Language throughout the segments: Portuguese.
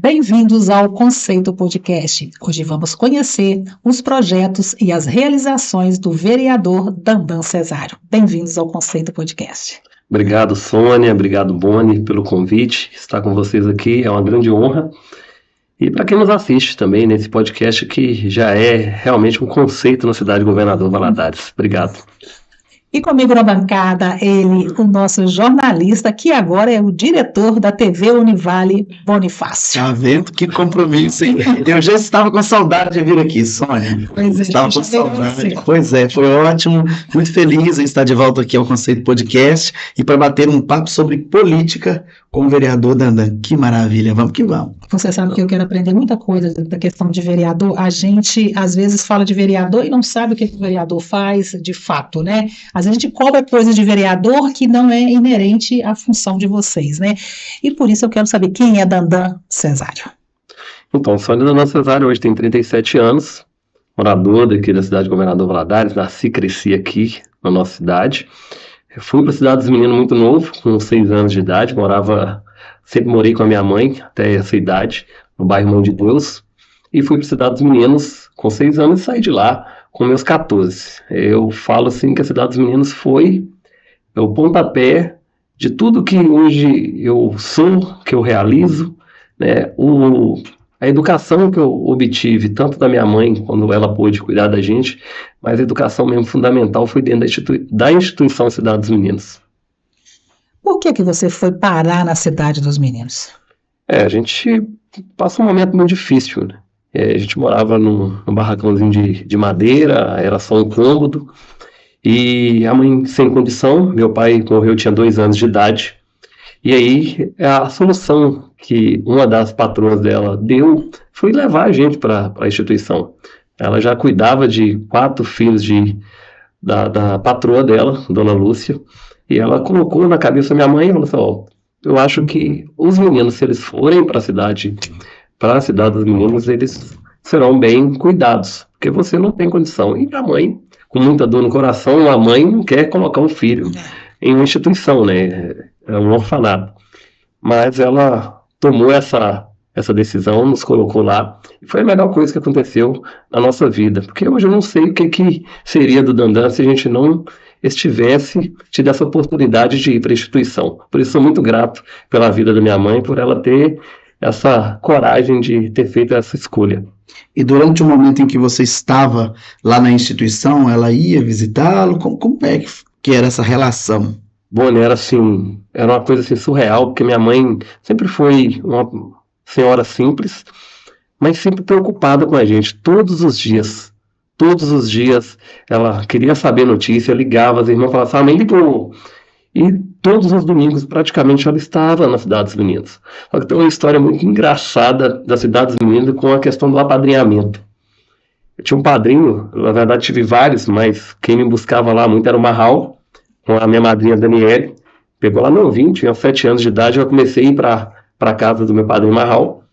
Bem-vindos ao Conceito Podcast. Hoje vamos conhecer os projetos e as realizações do vereador Dandan Cesário. Bem-vindos ao Conceito Podcast. Obrigado, Sônia. Obrigado, Boni, pelo convite. Estar com vocês aqui é uma grande honra. E para quem nos assiste também nesse podcast, que já é realmente um conceito na cidade de Governador Valadares. Obrigado. E comigo na bancada, ele, o nosso jornalista, que agora é o diretor da TV Univale, Bonifácio. Tá vendo? Que compromisso, hein? Eu já estava com saudade de vir aqui, Sônia. Pois é, estava com saudade. Pois é, foi ótimo. Muito feliz em estar de volta aqui ao Conceito Podcast e para bater um papo sobre política com o vereador Dandan. Que maravilha, vamos que vamos. Você sabe que eu quero aprender muita coisa da questão de vereador. A gente, às vezes, fala de vereador e não sabe o que o vereador faz de fato, né? Às vezes a gente cobra coisa de vereador que não é inerente à função de vocês, né? E por isso eu quero saber quem é Dandan Cesário. Então, Sônia Dandan Cesário hoje tem 37 anos, morador daqui da cidade de Governador Valadares, nasci e cresci aqui na nossa cidade. Eu fui para a cidade dos meninos muito novo, com 6 anos de idade, sempre morei com a minha mãe até essa idade, no bairro Mãe de Deus, e fui para a cidade dos meninos com 6 anos e saí de lá com meus 14. Eu falo assim que a cidade dos meninos foi o pontapé de tudo que hoje eu sou, que eu realizo, né? A educação que eu obtive, tanto da minha mãe, quando ela pôde cuidar da gente, mas a educação mesmo fundamental foi dentro da instituição Cidade dos Meninos. Por que você foi parar na Cidade dos Meninos? A gente passou um momento muito difícil, né? A gente morava num barracãozinho de madeira, era só um cômodo, e a mãe sem condição, meu pai morreu, tinha 2 anos de idade, e aí a solução que uma das patroas dela deu foi levar a gente para a instituição. Ela já cuidava de 4 filhos da patroa dela, Dona Lúcia, e ela colocou na cabeça da minha mãe e falou assim, eu acho que os meninos, se eles forem para a cidade dos meninos, eles serão bem cuidados, porque você não tem condição. E a mãe, com muita dor no coração, a mãe não quer colocar um filho em uma instituição, né? É um orfanato. Mas ela tomou essa decisão, nos colocou lá, e foi a melhor coisa que aconteceu na nossa vida, porque hoje eu não sei o que seria do Dandan se a gente não estivesse tido essa oportunidade de ir para a instituição. Por isso sou muito grato pela vida da minha mãe, por ela ter essa coragem de ter feito essa escolha. E durante o momento em que você estava lá na instituição, ela ia visitá-lo? Como é que era essa relação? Bom, era uma coisa assim surreal, porque minha mãe sempre foi uma senhora simples, mas sempre preocupada com a gente, todos os dias ela queria saber notícia, ligava, as irmãs falavam, mãe ligou. E todos os domingos, praticamente, ela estava na Cidade dos Meninos. Só que tem uma história muito engraçada da Cidade dos Meninos com a questão do apadrinhamento. Eu tinha um padrinho, na verdade tive vários, mas quem me buscava lá muito era o Marral, com a minha madrinha Daniele. Pegou lá novinho, tinha 7 anos de idade, eu comecei a ir para a casa do meu padrinho Marral.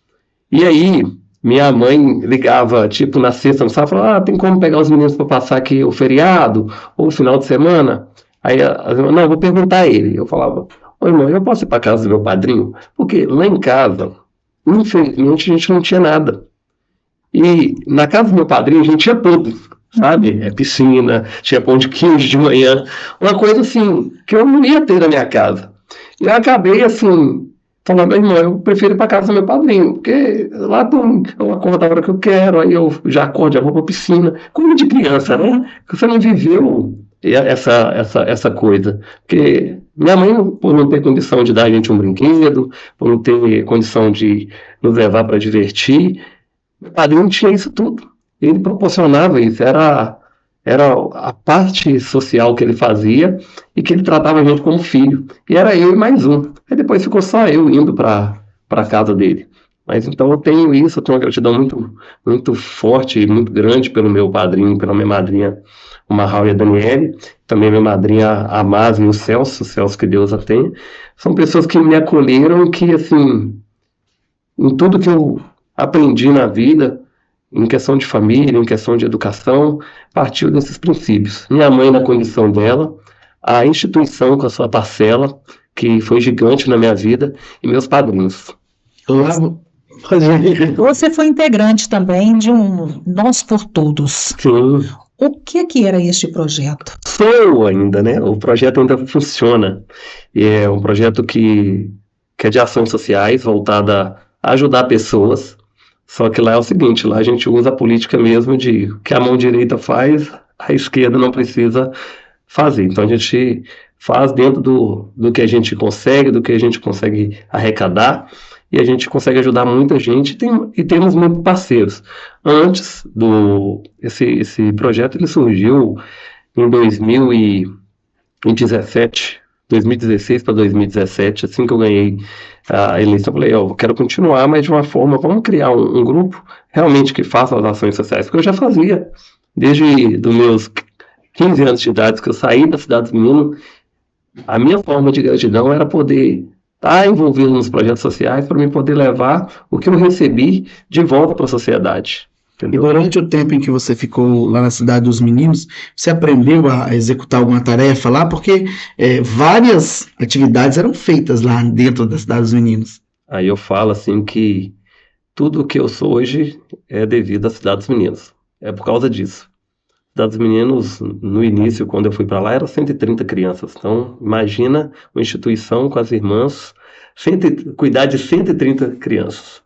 E aí, minha mãe ligava, tipo, na sexta, no sábado, falava, tem como pegar os meninos para passar aqui o feriado, ou o final de semana? Aí, não, eu vou perguntar a ele. Eu falava, irmão, eu posso ir para casa do meu padrinho? Porque lá em casa, infelizmente, a gente não tinha nada. E na casa do meu padrinho, a gente tinha tudo, sabe? Piscina, tinha pão de queijo de manhã, uma coisa assim, que eu não ia ter na minha casa. E eu acabei, assim, falando, irmão, eu prefiro ir para casa do meu padrinho, porque lá eu acordo a hora que eu quero, aí eu já acordo, já vou para a piscina. Como de criança, né? Você não viveu essa coisa, porque minha mãe, por não ter condição de dar a gente um brinquedo, por não ter condição de nos levar para divertir, meu padrinho tinha isso tudo, ele proporcionava isso, era a parte social que ele fazia e que ele tratava a gente como filho, e era eu e mais um, aí depois ficou só eu indo para a casa dele. Mas então eu tenho uma gratidão muito, muito forte e muito grande pelo meu padrinho, pela minha madrinha, o Marral e a Daniele, também minha madrinha a Maz e o Celso que Deus a tenha. São pessoas que me acolheram, que assim, em tudo que eu aprendi na vida, em questão de família, em questão de educação, partiu desses princípios. Minha mãe na condição dela, a instituição com a sua parcela, que foi gigante na minha vida, e meus padrinhos. Você foi integrante também de um Nós por Todos. Sim, O que era este projeto? sou ainda, né? O projeto ainda funciona. E é um projeto que é de ações sociais, voltada a ajudar pessoas. Só que lá é o seguinte, lá a gente usa a política mesmo de o que a mão direita faz, a esquerda não precisa fazer. Então a gente faz dentro do que a gente consegue, do que a gente consegue arrecadar, e a gente consegue ajudar muita gente e temos muitos parceiros. Antes esse projeto ele surgiu em 2017, 2016 para 2017, assim que eu ganhei a eleição, eu falei, eu quero continuar, mas de uma forma, vamos criar um grupo realmente que faça as ações sociais, porque eu já fazia, desde os meus 15 anos de idade, que eu saí da cidade dos meninos, a minha forma de gratidão era poder estar envolvido nos projetos sociais para me poder levar o que eu recebi de volta para a sociedade. E Entendeu? durante o tempo em que você ficou lá na Cidade dos Meninos, você aprendeu a executar alguma tarefa lá? Porque várias atividades eram feitas lá dentro da Cidade dos Meninos. Aí eu falo assim que tudo o que eu sou hoje é devido à Cidade dos Meninos. É por causa disso. Cidade dos Meninos, no início, quando eu fui para lá, eram 130 crianças. Então, imagina uma instituição com as irmãs, cuidar de 130 crianças.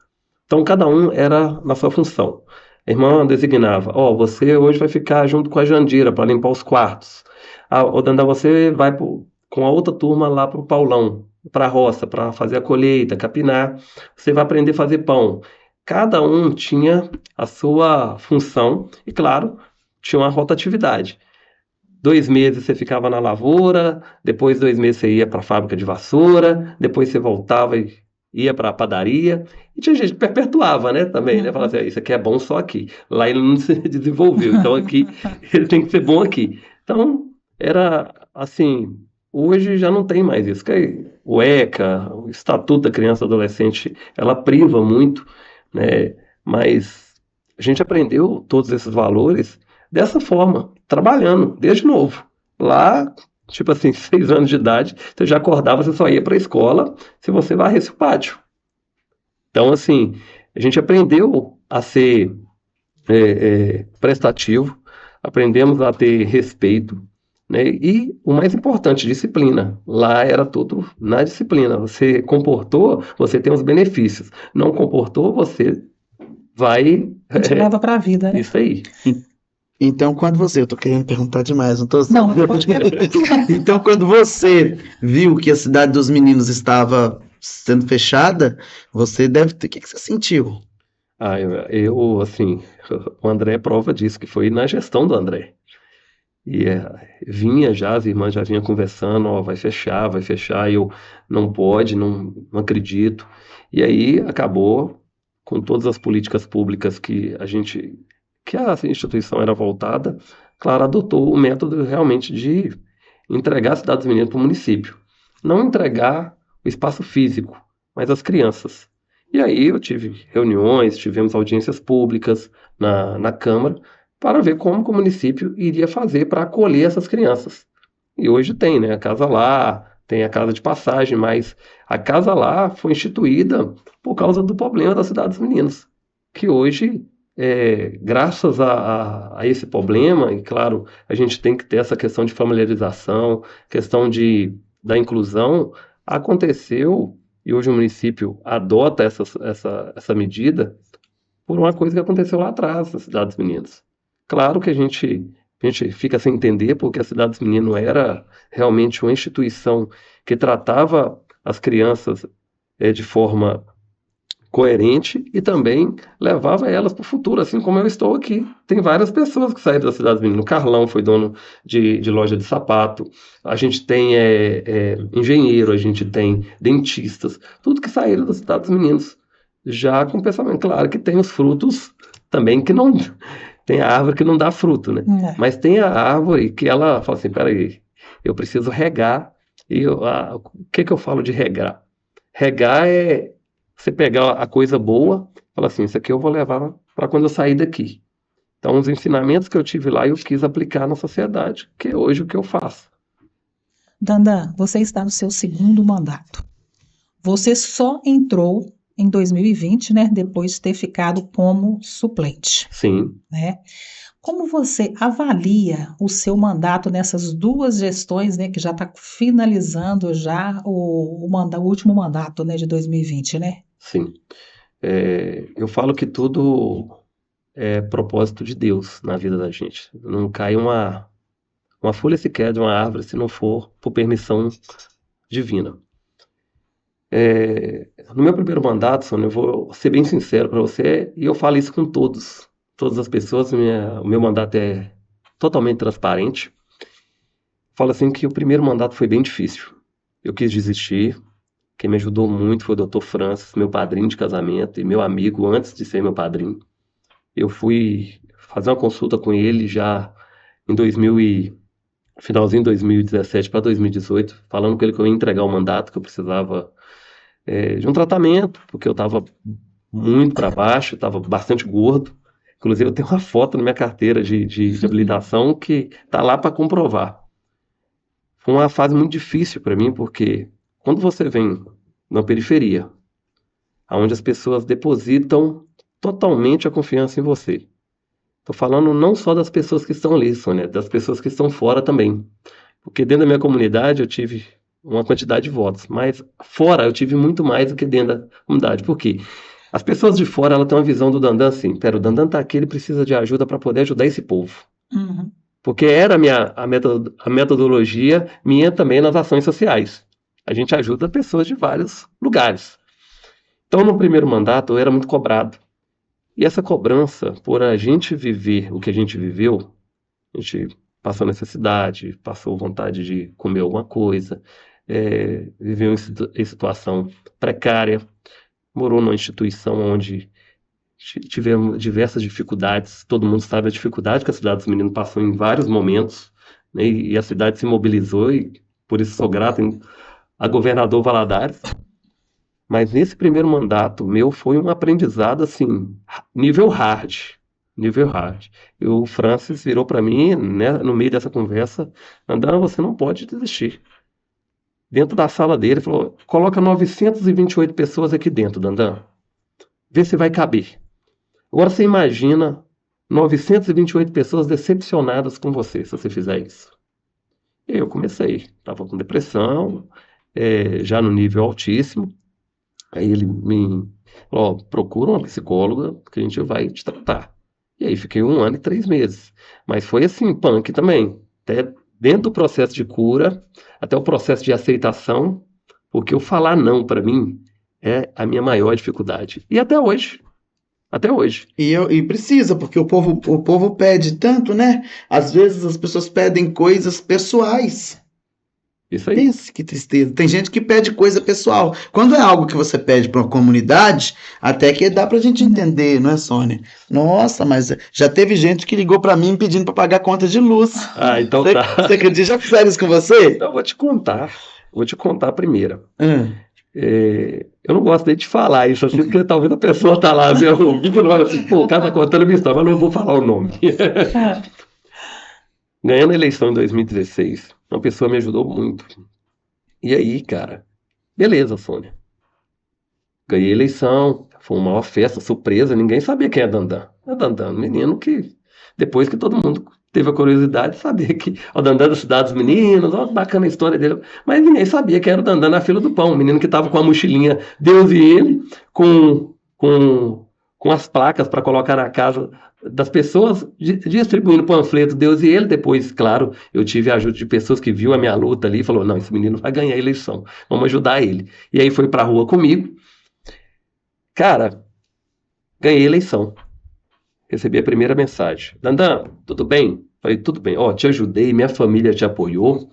Então, cada um era na sua função. A irmã designava, você hoje vai ficar junto com a Jandira para limpar os quartos. Ô Dandá, você vai com a outra turma lá para o Paulão, para a roça, para fazer a colheita, capinar. Você vai aprender a fazer pão. Cada um tinha a sua função e, claro, tinha uma rotatividade. 2 meses você ficava na lavoura, depois 2 meses você ia para a fábrica de vassoura, depois você voltava e ia para a padaria. E tinha gente que perpetuava, né, também, né? Falava assim, isso aqui é bom só aqui. Lá ele não se desenvolveu, então aqui ele tem que ser bom aqui. Então, era assim, hoje já não tem mais isso. Que o ECA, o Estatuto da Criança e do Adolescente, ela priva muito, né? Mas a gente aprendeu todos esses valores dessa forma, trabalhando, desde novo. Lá, tipo assim, 6 anos de idade, você já acordava, você só ia para a escola se você varresse o pátio. Então, assim, a gente aprendeu a ser prestativo, aprendemos a ter respeito, né? E o mais importante, disciplina. Lá era tudo na disciplina. Você comportou, você tem os benefícios. Não comportou, você vai. A gente leva para a vida, né? Isso aí. Então, eu tô querendo perguntar demais, não tô... Não, pode perguntar. Então, quando você viu que a Cidade dos Meninos estava sendo fechada, você deve ter... O que você sentiu? Assim, o André é prova disso, que foi na gestão do André. E vinha já, as irmãs já vinham conversando, vai fechar, e eu, não pode, não acredito. E aí acabou com todas as políticas públicas que a instituição era voltada, claro, adotou o método realmente de entregar a Cidade dos Meninos para o município. Não entregar o espaço físico, mas as crianças. E aí eu tive reuniões, tivemos audiências públicas na Câmara para ver como que o município iria fazer para acolher essas crianças. E hoje tem, né, a Casa Lá, tem a Casa de Passagem, mas a Casa Lá foi instituída por causa do problema da Cidade dos Meninos, que hoje, graças a esse problema, e claro, a gente tem que ter essa questão de familiarização, questão da inclusão, aconteceu, e hoje o município adota essa medida por uma coisa que aconteceu lá atrás, na Cidade dos Meninos. Claro que a gente fica sem entender, porque a Cidade dos Meninos era realmente uma instituição que tratava as crianças de forma coerente e também levava elas para o futuro, assim como eu estou aqui. Tem várias pessoas que saíram da Cidade dos Meninos. O Carlão foi dono de loja de sapato, a gente tem engenheiro, a gente tem dentistas, tudo que saíram da Cidade dos Meninos. Já com pensamento, claro que tem os frutos também que não... Tem a árvore que não dá fruto, né? Mas tem a árvore que ela fala assim, peraí, eu preciso regar. E o que eu falo de regar? Regar é você pegar a coisa boa, falar assim, isso aqui eu vou levar para quando eu sair daqui. Então, os ensinamentos que eu tive lá, eu quis aplicar na sociedade, que é hoje o que eu faço. Dandá, você está no seu segundo mandato. Você só entrou em 2020, né, depois de ter ficado como suplente, Sim. né? Como você avalia o seu mandato nessas duas gestões, né, que já está finalizando já o último mandato, né, de 2020, né? Sim. Eu falo que tudo é propósito de Deus na vida da gente. Não cai uma folha sequer de uma árvore se não for por permissão divina. No meu primeiro mandato, Sônia, eu vou ser bem sincero para você, e eu falo isso com todas as pessoas. O meu mandato é totalmente transparente. Falo assim que o primeiro mandato foi bem difícil. Eu quis desistir. Quem me ajudou muito foi o Dr. Francis, meu padrinho de casamento e meu amigo antes de ser meu padrinho. Eu fui fazer uma consulta com ele já em finalzinho de 2017 para 2018, falando com ele que eu ia entregar o mandato, que eu precisava de um tratamento, porque eu estava muito para baixo, estava bastante gordo. Inclusive, eu tenho uma foto na minha carteira de habilitação que está lá para comprovar. Foi uma fase muito difícil para mim, porque quando você vem na periferia, onde as pessoas depositam totalmente a confiança em você. Estou falando não só das pessoas que estão ali, Sônia, das pessoas que estão fora também. Porque dentro da minha comunidade eu tive uma quantidade de votos, mas fora eu tive muito mais do que dentro da comunidade. Por quê? As pessoas de fora, ela têm uma visão do Dandan assim, pera, o Dandan tá aqui, ele precisa de ajuda para poder ajudar esse povo. Uhum. Porque era a metodologia minha também nas ações sociais. A gente ajuda pessoas de vários lugares. Então, no primeiro mandato, eu era muito cobrado. E essa cobrança, por a gente viver o que a gente viveu, a gente passou necessidade, passou vontade de comer alguma coisa, viveu em situação precária, morou numa instituição onde tivemos diversas dificuldades. Todo mundo sabe a dificuldade que a Cidade dos Meninos passou em vários momentos, né? E a cidade se mobilizou, e por isso sou grato a governador Valadares. Mas nesse primeiro mandato meu foi um aprendizado assim, nível hard, nível hard. E o Francis virou para mim, né, no meio dessa conversa, Dandan, você não pode desistir. Dentro da sala dele, falou, coloca 928 pessoas aqui dentro, Dandan. Vê se vai caber. Agora você imagina 928 pessoas decepcionadas com você, se você fizer isso. E eu comecei, estava com depressão, já no nível altíssimo. Aí ele me falou, ó, procura uma psicóloga que a gente vai te tratar. E aí fiquei 1 ano e 3 meses. Mas foi assim, punk também. Até dentro do processo de cura, até o processo de aceitação, porque o falar não para mim é a minha maior dificuldade. E até hoje. Até hoje. E precisa, porque o povo pede tanto, né? Às vezes as pessoas pedem coisas pessoais. Isso aí. Isso, que tristeza. Tem gente que pede coisa pessoal. Quando é algo que você pede para uma comunidade, até que dá pra gente entender, não é, Sônia? Nossa, mas já teve gente que ligou para mim pedindo para pagar conta de luz. Ah, então Você, tá. você acredita? Já fizeram isso com você? Então eu vou te contar. Vou te contar a primeira. Hum. Eu não gosto nem de falar isso, assim, porque talvez a pessoa tá lá, meu ouvindo, vai assim, pô, o cara tá contando a minha história, mas não vou falar o nome. Ganhando a eleição em 2016, uma pessoa me ajudou muito. E aí, cara, beleza, Sônia. Ganhei a eleição, foi uma maior festa, surpresa, ninguém sabia quem é Dandan. É Dandan, um menino que, depois que todo mundo teve a curiosidade de saber que o Dandan da Cidade dos Meninos, ó, bacana a história dele, mas ninguém sabia que era o Dandan na fila do pão, um menino que estava com a mochilinha Deus e ele, com as placas para colocar na casa das pessoas, distribuindo panfleto Deus e ele. Depois, claro, eu tive a ajuda de pessoas que viu a minha luta ali e falou, não, esse menino vai ganhar a eleição, vamos ajudar ele. E aí foi pra rua comigo. Cara, ganhei a eleição. Recebi a primeira mensagem. Dandan, tudo bem? Falei, tudo bem. Ó, te ajudei, minha família te apoiou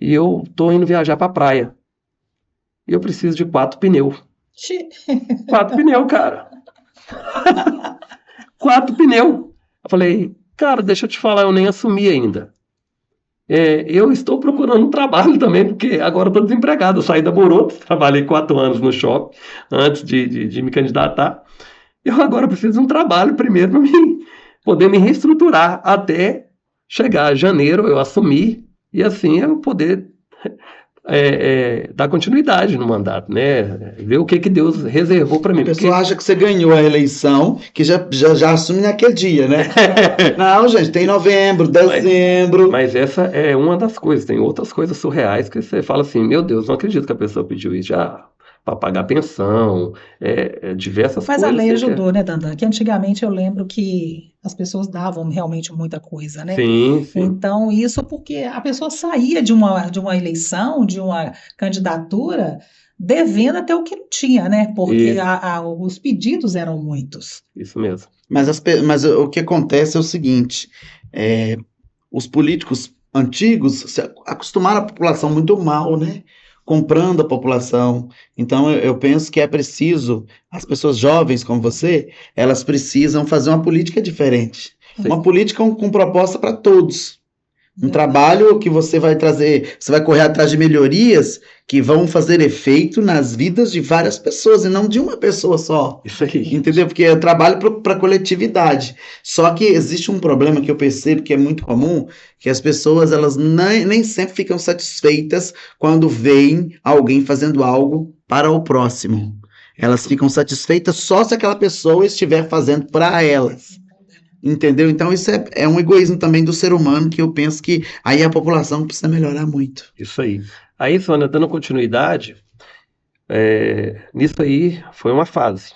e eu tô indo viajar pra praia. E eu preciso de 4 pneus. 4 pneus, cara. 4 pneus. Eu falei, cara, deixa eu te falar, eu nem assumi ainda. Eu estou procurando um trabalho também, porque agora eu estou desempregado. Eu saí da Boroto, trabalhei 4 anos no shopping antes de me candidatar. Eu agora preciso de um trabalho primeiro para poder me reestruturar até chegar a janeiro, eu assumir, e assim eu poder dar continuidade no mandato, né? Ver o que Deus reservou para mim. A pessoa acha que você ganhou a eleição, que já assume naquele dia, né? Não, gente, tem novembro, dezembro. Mas essa é uma das coisas. Tem outras coisas surreais que você fala assim, meu Deus, não acredito que a pessoa pediu isso já para pagar pensão, diversas Mas a coisas. lei assim, ajudou, né, Dandan? Que antigamente eu lembro que as pessoas davam realmente muita coisa, né? Sim, sim. Então, isso porque a pessoa saía de uma eleição, de uma candidatura, devendo até o que não tinha, né? Porque Isso. os pedidos eram muitos. Isso mesmo. Mas o que acontece é o seguinte: os políticos antigos acostumaram a população muito mal, né? Comprando a população. Então, eu penso que é preciso, as pessoas jovens como você, elas precisam fazer uma política diferente. Sim. Uma política com proposta para todos. Um Verdade. trabalho que você vai trazer, você vai correr atrás de melhorias que vão fazer efeito nas vidas de várias pessoas e não de uma pessoa só. Isso aí. Entendeu? Porque eu trabalho para a coletividade. Só que existe um problema que eu percebo que é muito comum, que as pessoas elas nem sempre ficam satisfeitas quando veem alguém fazendo algo para o próximo. Elas ficam satisfeitas só se aquela pessoa estiver fazendo para elas. Entendeu? Então isso é um egoísmo também do ser humano que eu penso que aí a população precisa melhorar muito. Isso aí. Aí, Sônia, dando continuidade, nisso aí foi uma fase.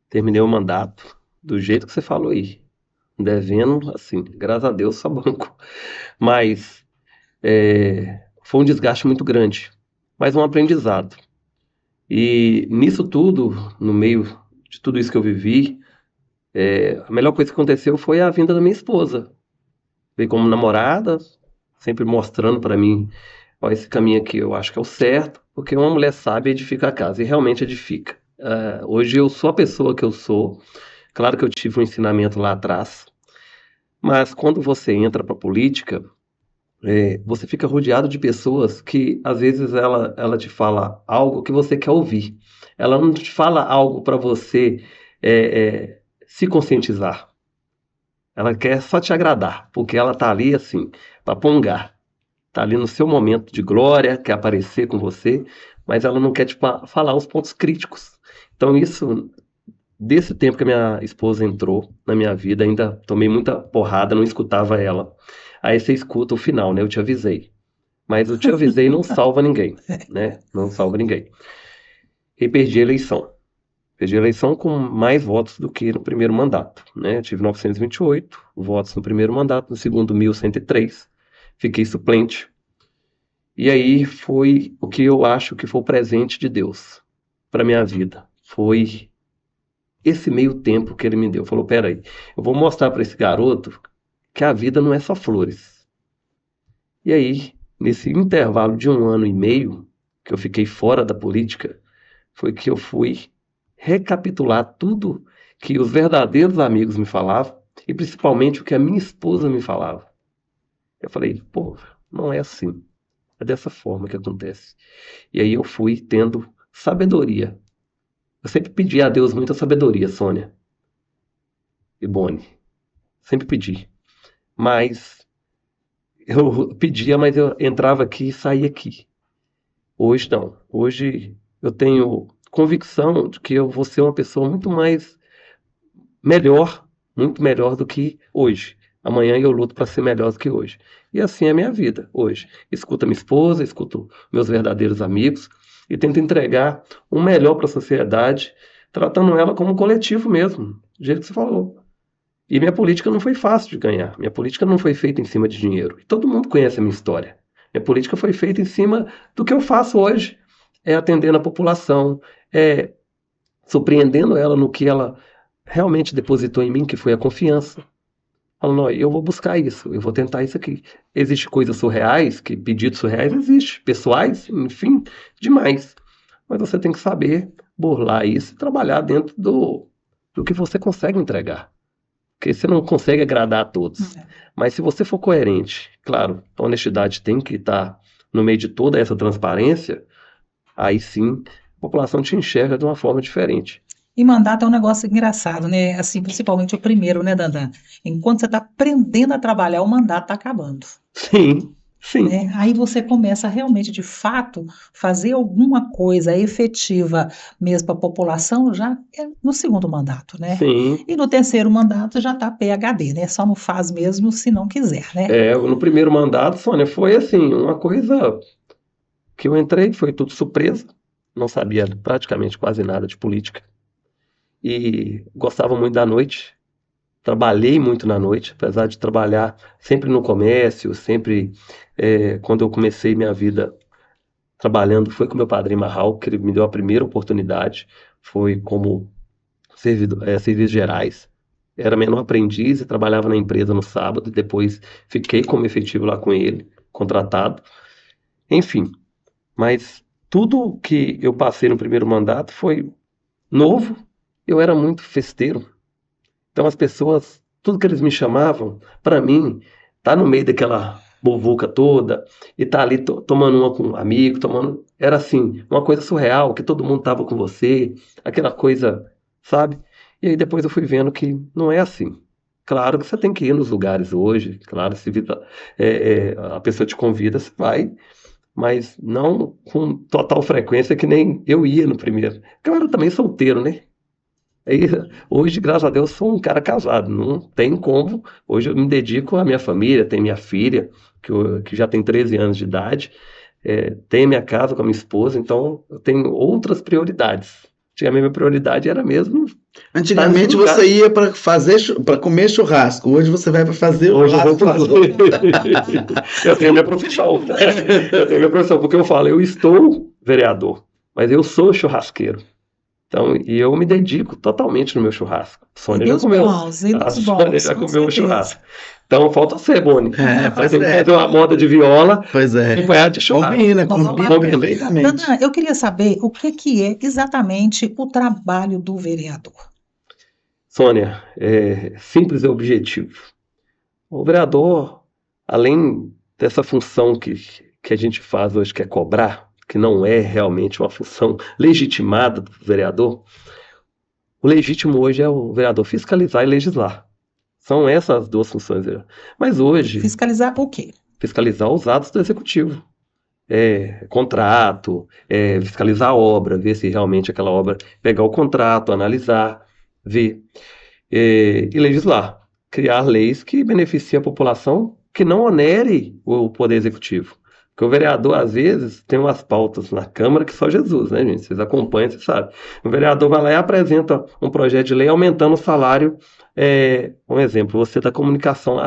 Terminei o mandato do jeito que você falou aí. Devendo, assim, graças a Deus, só banco. Mas foi um desgaste muito grande, mas um aprendizado. E nisso tudo, no meio de tudo isso que eu vivi, a melhor coisa que aconteceu foi a vinda da minha esposa. Veio como namorada, sempre mostrando para mim, ó, esse caminho aqui eu acho que é o certo, porque uma mulher sábia edifica a casa, e realmente edifica. Hoje eu sou a pessoa que eu sou. Claro que eu tive um ensinamento lá atrás, mas quando você entra para a política, você fica rodeado de pessoas que às vezes ela te fala algo que você quer ouvir. Ela não te fala algo para você se conscientizar. Ela quer só te agradar, porque ela tá ali assim, para pongar. Tá ali no seu momento de glória, quer aparecer com você, mas ela não quer te falar os pontos críticos. Então isso, desse tempo que a minha esposa entrou na minha vida, ainda tomei muita porrada, não escutava ela. Aí você escuta o final, né? Eu te avisei. Mas eu te avisei não salva ninguém, né? Não salva ninguém. E perdi a eleição. Perdi a eleição com mais votos do que no primeiro mandato, né? Eu tive 928 votos no primeiro mandato, no segundo 1.103. Fiquei suplente. E aí foi o que eu acho que foi o presente de Deus para minha vida. Foi esse meio tempo que ele me deu. Falou, peraí, eu vou mostrar para esse garoto que a vida não é só flores. E aí, nesse intervalo de 1 ano e meio que eu fiquei fora da política, foi que eu fui recapitular tudo que os verdadeiros amigos me falavam e principalmente o que a minha esposa me falava. Eu falei, pô, não é assim. É dessa forma que acontece. E aí eu fui tendo sabedoria. Eu sempre pedi a Deus muita sabedoria, Sônia e Boni. Sempre pedi. Mas eu pedia, mas eu entrava aqui e saía aqui. Hoje não. Hoje eu tenho convicção de que eu vou ser uma pessoa muito melhor do que hoje. Amanhã eu luto para ser melhor do que hoje. E assim é a minha vida hoje. Escuto a minha esposa, escuto meus verdadeiros amigos e tento entregar o melhor para a sociedade, tratando ela como um coletivo mesmo, do jeito que você falou. E minha política não foi fácil de ganhar. Minha política não foi feita em cima de dinheiro. E todo mundo conhece a minha história. Minha política foi feita em cima do que eu faço hoje. É atendendo a população, surpreendendo ela no que ela realmente depositou em mim, que foi a confiança. Falando, ó, eu vou buscar isso, eu vou tentar isso aqui. Existem coisas surreais, pedidos surreais existem, pessoais, enfim, demais. Mas você tem que saber burlar isso e trabalhar dentro do que você consegue entregar. Porque você não consegue agradar a todos. Mas se você for coerente, claro, a honestidade tem que estar no meio de toda essa transparência, aí sim a população te enxerga de uma forma diferente. E mandato é um negócio engraçado, né? Assim, principalmente o primeiro, né, Dandan? Enquanto você está aprendendo a trabalhar, o mandato está acabando. Sim, Sim, né? Aí você começa realmente, de fato, fazer alguma coisa efetiva mesmo para a população já no segundo mandato, né? sim. E no terceiro mandato já está PhD, né? Só não faz mesmo se não quiser, né? No primeiro mandato, Sônia, foi assim, uma coisa que eu entrei, foi tudo surpresa, não sabia praticamente quase nada de política e gostava muito da noite. Trabalhei muito na noite, apesar de trabalhar sempre no comércio, sempre quando eu comecei minha vida trabalhando, foi com meu padrinho Marral, que ele me deu a primeira oportunidade, foi como serviços gerais. Era menor aprendiz e trabalhava na empresa no sábado, e depois fiquei como efetivo lá com ele, contratado. Enfim, mas tudo que eu passei no primeiro mandato foi novo, eu era muito festeiro. Então as pessoas, tudo que eles me chamavam, para mim, tá no meio daquela muvuca toda e tá ali tomando uma com um amigo, tomando, era assim, uma coisa surreal, que todo mundo tava com você, aquela coisa, sabe? E aí depois eu fui vendo que não é assim. Claro que você tem que ir nos lugares hoje, claro, se a pessoa te convida, você vai, mas não com total frequência que nem eu ia no primeiro. Porque eu era também solteiro, né? Aí, hoje, graças a Deus, sou um cara casado, não tem como. Hoje eu me dedico à minha família, tenho minha filha, que já tem 13 anos de idade, tenho minha casa com a minha esposa, então eu tenho outras prioridades. Antigamente, minha prioridade era mesmo estar nesse Antigamente lugar. você ia para para comer churrasco, hoje você vai para fazer o Hoje eu vou churrasco. fazer. Eu tenho minha profissão. Eu tenho minha profissão, porque eu falo, eu estou vereador, mas eu sou churrasqueiro. Então, e eu me dedico totalmente no meu churrasco. A E Sônia já dos comeu. bons, e A dos Sônia bons, já com comeu o certeza. churrasco. Então, falta você, Boni. É, Vai pois ter que é, fazer uma moda de viola pois é. acompanhada de churrasco. Combina, Nós vamos combina marcar. perfeitamente. Dandan, eu queria saber o que que é exatamente o trabalho do vereador. Sônia, simples e objetivo. O vereador, além dessa função que a gente faz hoje, que é cobrar, que não é realmente uma função legitimada do vereador, o legítimo hoje é o vereador fiscalizar e legislar. São essas as duas funções. Mas hoje, Fiscalizar o quê? fiscalizar os atos do executivo. Contrato, fiscalizar a obra, ver se realmente aquela obra, pegar o contrato, analisar, ver, e legislar, criar leis que beneficiem a população, que não onere o poder executivo. Porque o vereador, às vezes, tem umas pautas na Câmara que só Jesus, né, gente? Vocês acompanham, vocês sabem. O vereador vai lá e apresenta um projeto de lei aumentando o salário. Um exemplo, você da comunicação.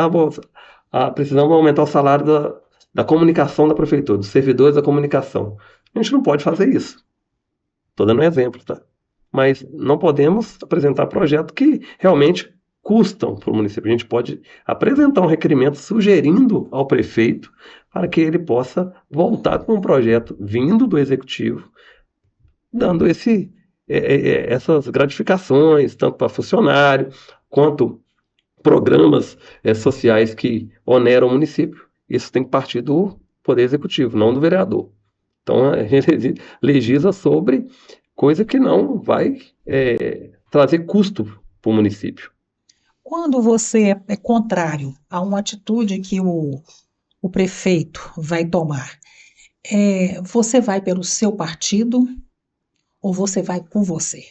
Precisamos aumentar o salário da comunicação da prefeitura, dos servidores da comunicação. A gente não pode fazer isso. Estou dando um exemplo, tá? Mas não podemos apresentar projetos que realmente custam para o município. A gente pode apresentar um requerimento sugerindo ao prefeito para que ele possa voltar com um projeto vindo do executivo, dando essas gratificações, tanto para funcionário, quanto programas sociais que oneram o município. Isso tem que partir do Poder Executivo, não do vereador. Então, a gente legisla sobre coisa que não vai trazer custo para o município. Quando você é contrário a uma atitude que o prefeito vai tomar, você vai pelo seu partido ou você vai por você?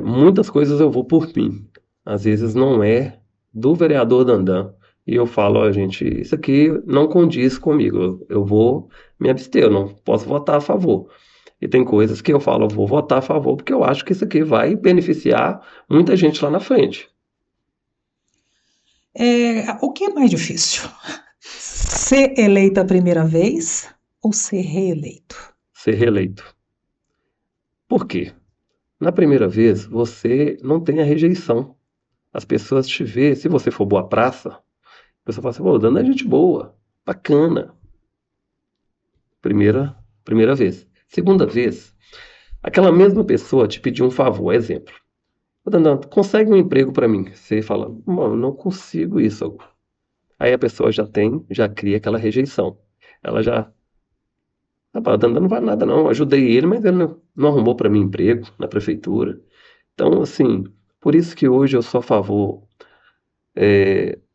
Muitas coisas eu vou por mim. Às vezes não é do vereador Dandan. E eu falo, ó, gente, isso aqui não condiz comigo. Eu vou me abster, eu não posso votar a favor. E tem coisas que eu falo, eu vou votar a favor porque eu acho que isso aqui vai beneficiar muita gente lá na frente. O que é mais difícil? Ser eleito a primeira vez ou ser reeleito? Ser reeleito. Por quê? Na primeira vez, você não tem a rejeição. As pessoas te vê, se você for boa praça, a pessoa fala assim, pô, Dana é gente boa, bacana. Primeira vez. Segunda vez, aquela mesma pessoa te pediu um favor, exemplo. Ô, Dandan, consegue um emprego para mim. Você fala, mano, não consigo isso. Aí a pessoa já cria aquela rejeição. Ela já, o Dandan não vale nada não, eu ajudei ele, mas ele não arrumou para mim emprego na prefeitura. Então, assim, por isso que hoje eu sou a favor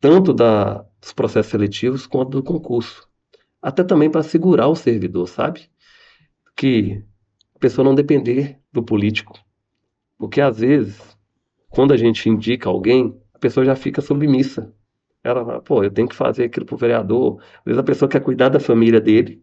tanto dos processos seletivos quanto do concurso. até também para segurar o servidor, sabe? Que a pessoa não depender do político. Porque às vezes, quando a gente indica alguém, a pessoa já fica submissa. Ela fala, pô, eu tenho que fazer aquilo pro vereador. Às vezes a pessoa quer cuidar da família dele,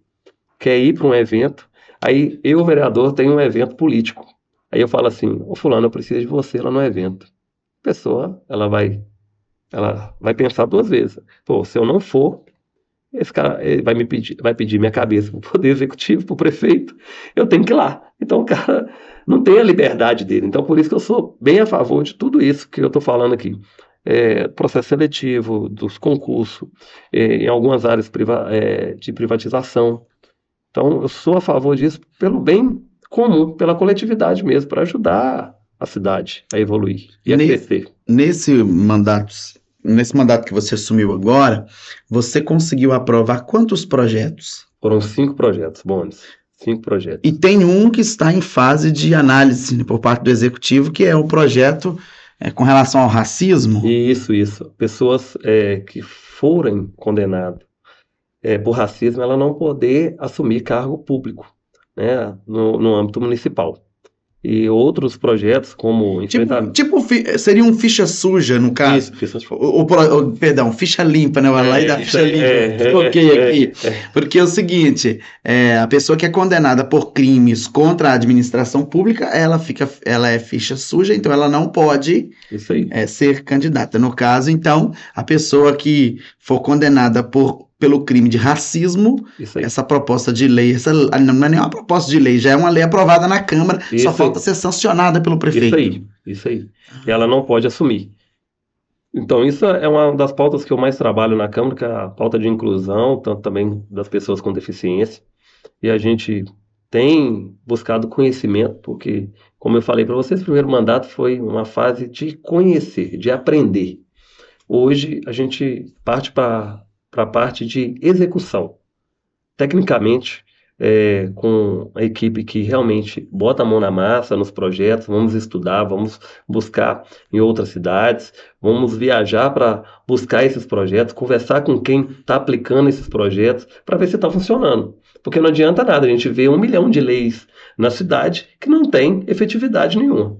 quer ir para um evento. Aí eu, vereador, tenho um evento político. Aí eu falo assim, ô fulano, eu preciso de você lá no evento. A pessoa, ela vai pensar duas vezes. Pô, se eu não for, esse cara ele vai pedir minha cabeça para o Poder Executivo, para o prefeito, eu tenho que ir lá. Então o cara não tem a liberdade dele. Então por isso que eu sou bem a favor de tudo isso que eu estou falando aqui. Processo seletivo, dos concursos, em algumas áreas de privatização. Então eu sou a favor disso pelo bem comum, pela coletividade mesmo, para ajudar a cidade a evoluir e a crescer. Nesse mandato que você assumiu agora, você conseguiu aprovar quantos projetos? Foram 5 projetos, Bones. 5 projetos. E tem um que está em fase de análise, né, por parte do Executivo, que é um projeto com relação ao racismo. Isso. Pessoas que forem condenadas por racismo, ela não poder assumir cargo público, né, no âmbito municipal. E outros projetos, como seria um ficha suja, no caso. Isso, perdão, ficha limpa, né? A lei da ficha limpa. Coloquei aqui. Porque é o seguinte, a pessoa que é condenada por crimes contra a administração pública, ela é ficha suja, então ela não pode ser candidata. No caso, então, a pessoa que for condenada pelo crime de racismo, essa proposta de lei, não é nem uma proposta de lei, já é uma lei aprovada na Câmara, só falta ser sancionada pelo prefeito. Isso aí. Ela não pode assumir. Então, isso é uma das pautas que eu mais trabalho na Câmara, que é a pauta de inclusão, tanto também das pessoas com deficiência. E a gente tem buscado conhecimento, porque, como eu falei para vocês, o primeiro mandato foi uma fase de conhecer, de aprender. Hoje, a gente parte para a parte de execução. Tecnicamente, com a equipe que realmente bota a mão na massa nos projetos, vamos estudar, vamos buscar em outras cidades, vamos viajar para buscar esses projetos, conversar com quem está aplicando esses projetos, para ver se está funcionando. Porque não adianta nada, a gente vê 1 milhão de leis na cidade que não tem efetividade nenhuma.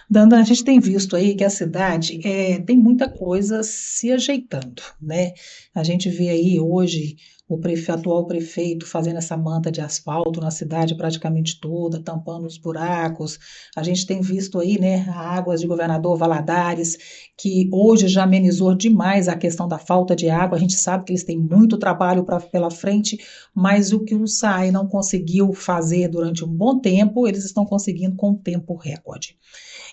Dandan, a gente tem visto aí que a cidade tem muita coisa se ajeitando, né? A gente vê aí hoje o atual prefeito fazendo essa manta de asfalto na cidade praticamente toda, tampando os buracos. A gente tem visto aí, né, a Águas de Governador Valadares, que hoje já amenizou demais a questão da falta de água. A gente sabe que eles têm muito trabalho pela frente, mas o que o SAE não conseguiu fazer durante um bom tempo, eles estão conseguindo com um tempo recorde.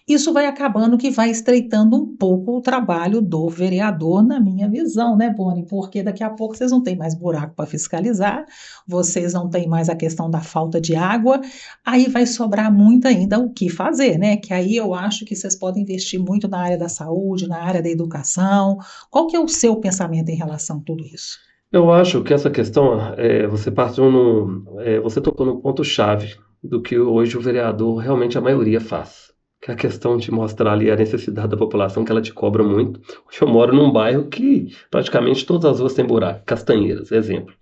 Isso vai acabando que vai estreitando um pouco o trabalho do vereador, na minha visão, né, Boni? Porque daqui a pouco vocês não têm mais buraco para fiscalizar, vocês não têm mais a questão da falta de água, aí vai sobrar muito ainda o que fazer, né? Que aí eu acho que vocês podem investir muito na área da saúde, na área da educação. Qual que é o seu pensamento em relação a tudo isso? Eu acho que essa questão, você tocou num ponto-chave do que hoje o vereador, realmente a maioria faz. Que é a questão de mostrar ali a necessidade da população, que ela te cobra muito. Hoje eu moro num bairro que praticamente todas as ruas têm buraco, Castanheiras, exemplo.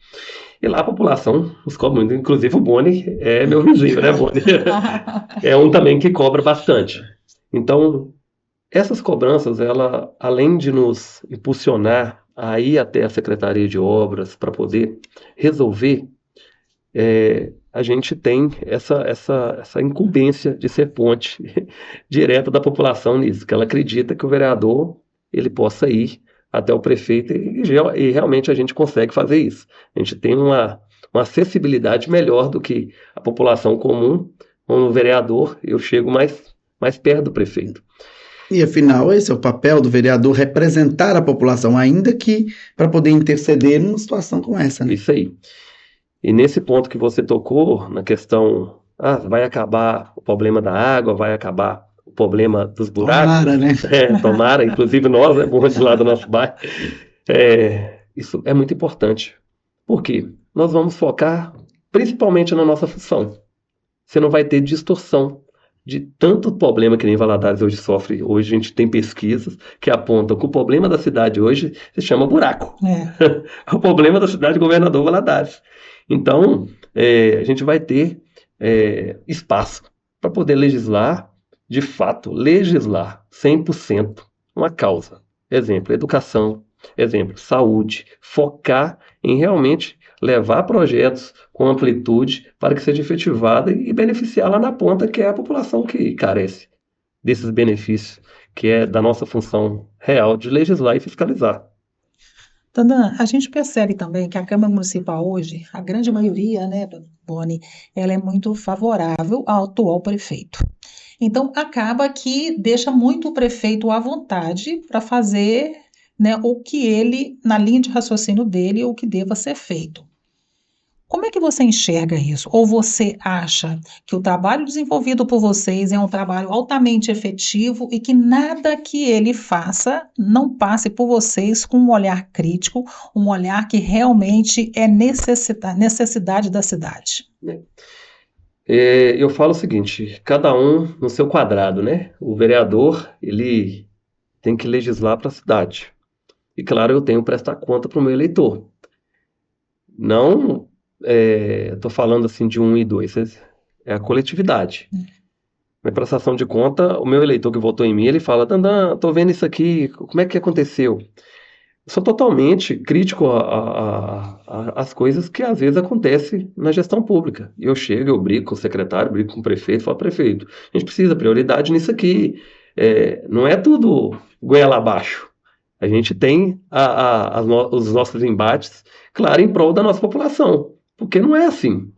E lá a população nos cobra muito, inclusive o Boni é meu vizinho, né, Boni? É um também que cobra bastante. Então, essas cobranças, ela, além de nos impulsionar a ir até a Secretaria de Obras para poder resolver, a gente tem essa incumbência de ser ponte direta da população nisso, que ela acredita que o vereador ele possa ir até o prefeito e realmente a gente consegue fazer isso. A gente tem uma acessibilidade melhor do que a população comum. Como vereador, eu chego mais perto do prefeito. E afinal, esse é o papel do vereador, representar a população, ainda que para poder interceder numa situação como essa, né? Isso aí. E nesse ponto que você tocou, na questão, vai acabar o problema da água, vai acabar o problema dos buracos. Tomara, né? Tomara, inclusive nós, né, moramos lá do nosso bairro. Isso é muito importante. Por quê? Nós vamos focar principalmente na nossa função. Você não vai ter distorção de tanto problema que nem Valadares hoje sofre. Hoje a gente tem pesquisas que apontam que o problema da cidade hoje se chama buraco. É. O problema da cidade governador Valadares. Então, a gente vai ter espaço para poder legislar, de fato, legislar 100% uma causa. Exemplo, educação, exemplo, saúde, focar em realmente levar projetos com amplitude para que seja efetivada e beneficiar lá na ponta, que é a população que carece desses benefícios, que é da nossa função real de legislar e fiscalizar. Tandan, a gente percebe também que a Câmara Municipal hoje, a grande maioria, né, Boni, ela é muito favorável ao atual prefeito. Então, acaba que deixa muito o prefeito à vontade para fazer, né, o que ele, na linha de raciocínio dele, o que deva ser feito. Como é que você enxerga isso? Ou você acha que o trabalho desenvolvido por vocês é um trabalho altamente efetivo e que nada que ele faça não passe por vocês com um olhar crítico, um olhar que realmente é necessidade da cidade? Eu falo o seguinte, cada um no seu quadrado, né? O vereador, ele tem que legislar para a cidade. E claro, eu tenho que prestar conta para o meu eleitor. Não estou falando assim de 1 e 2, é a coletividade. Minha prestação de conta, o meu eleitor que votou em mim, ele fala, Dandan, estou vendo isso aqui, como é que aconteceu? Eu sou totalmente crítico às coisas que às vezes acontecem na gestão pública. E eu chego, eu brigo com o secretário, brigo com o prefeito, falo, prefeito, a gente precisa prioridade nisso aqui. Não é tudo goela abaixo. A gente tem os nossos embates, claro, em prol da nossa população. Porque não é assim.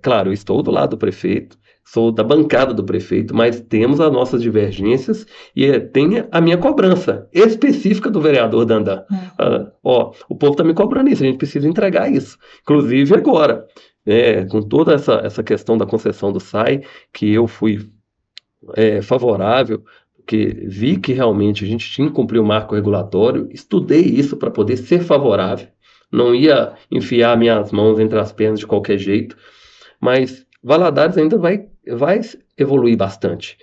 Claro, eu estou do lado do prefeito, sou da bancada do prefeito, mas temos as nossas divergências e tem a minha cobrança específica do vereador Dandan. O povo está me cobrando isso, a gente precisa entregar isso. Inclusive agora, com toda essa questão da concessão do SAI, que eu fui favorável, porque vi que realmente a gente tinha que cumprir o marco regulatório, estudei isso para poder ser favorável. Não ia enfiar minhas mãos entre as pernas de qualquer jeito, mas Valadares ainda vai evoluir bastante.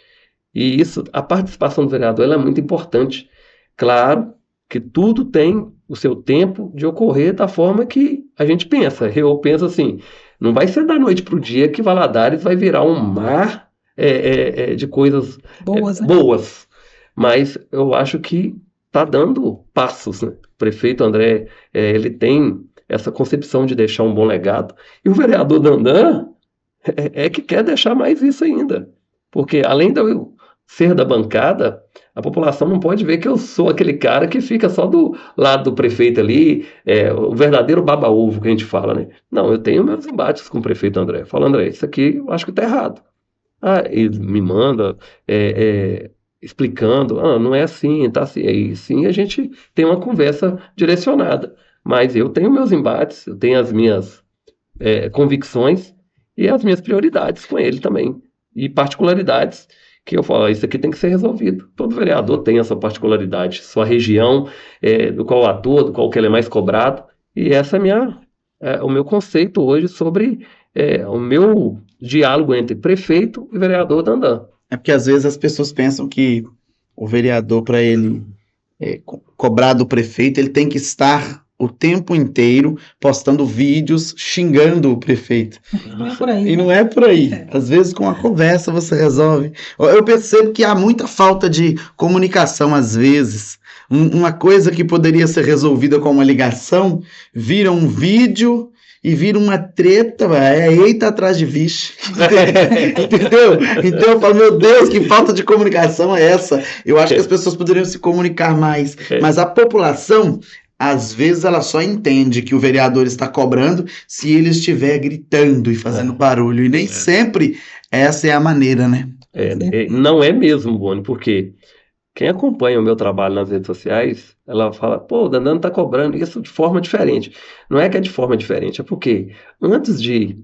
E isso, a participação do vereador, ela é muito importante. Claro que tudo tem o seu tempo de ocorrer da forma que a gente pensa. Eu penso assim, não vai ser da noite para o dia que Valadares vai virar um mar de coisas Boas, né? boas. Mas eu acho que está dando passos, né? O prefeito André, ele tem essa concepção de deixar um bom legado. E o vereador Dandan que quer deixar mais isso ainda. Porque além de eu ser da bancada, a população não pode ver que eu sou aquele cara que fica só do lado do prefeito ali, o verdadeiro baba-ovo que a gente fala, né? Não, eu tenho meus embates com o prefeito André. Falo, André, isso aqui eu acho que está errado. Ele me manda explicando, não é assim, tá assim. Aí sim a gente tem uma conversa direcionada. Mas eu tenho meus embates, eu tenho as minhas convicções e as minhas prioridades com ele também. E particularidades que eu falo, isso aqui tem que ser resolvido. Todo vereador tem essa particularidade, sua região, do qual atua, do qual que ele é mais cobrado. E essa é o meu conceito hoje sobre o meu diálogo entre prefeito e vereador Dandan. É porque às vezes as pessoas pensam que o vereador, para ele cobrar do prefeito, ele tem que estar o tempo inteiro postando vídeos xingando o prefeito. Não é por aí. E não é por aí. Às vezes com a conversa você resolve. Eu percebo que há muita falta de comunicação às vezes. Uma coisa que poderia ser resolvida com uma ligação vira um vídeo e vira uma treta, eita atrás de vixe. Entendeu? Então eu falo, meu Deus, que falta de comunicação é essa? Eu acho que as pessoas poderiam se comunicar mais. Mas a população, às vezes, ela só entende que o vereador está cobrando se ele estiver gritando e fazendo barulho. E nem sempre essa é a maneira, né? Não é mesmo, Boni, porque quem acompanha o meu trabalho nas redes sociais, ela fala, pô, o Dandan está cobrando isso de forma diferente. Não é que é de forma diferente, é porque antes de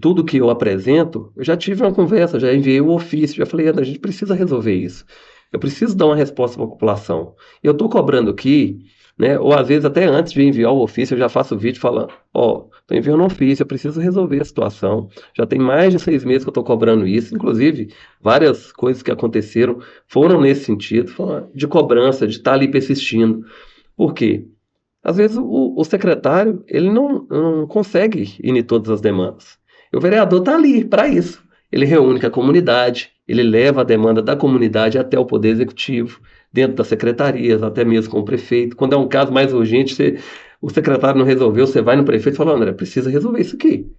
tudo que eu apresento, eu já tive uma conversa, já enviei um ofício, já falei, a gente precisa resolver isso. Eu preciso dar uma resposta para a população. Eu estou cobrando aqui, né, ou às vezes até antes de enviar o ofício, eu já faço o vídeo falando, Estou enviando um ofício, eu preciso resolver a situação. Já tem mais de 6 meses que eu estou cobrando isso. Inclusive, várias coisas que aconteceram foram nesse sentido, foram de cobrança, de estar ali persistindo. Por quê? Às vezes o secretário ele não consegue ir em todas as demandas. E o vereador está ali para isso. Ele reúne com a comunidade, ele leva a demanda da comunidade até o Poder Executivo, dentro das secretarias, até mesmo com o prefeito. Quando é um caso mais urgente, o secretário não resolveu, você vai no prefeito e fala, André, precisa resolver isso aqui.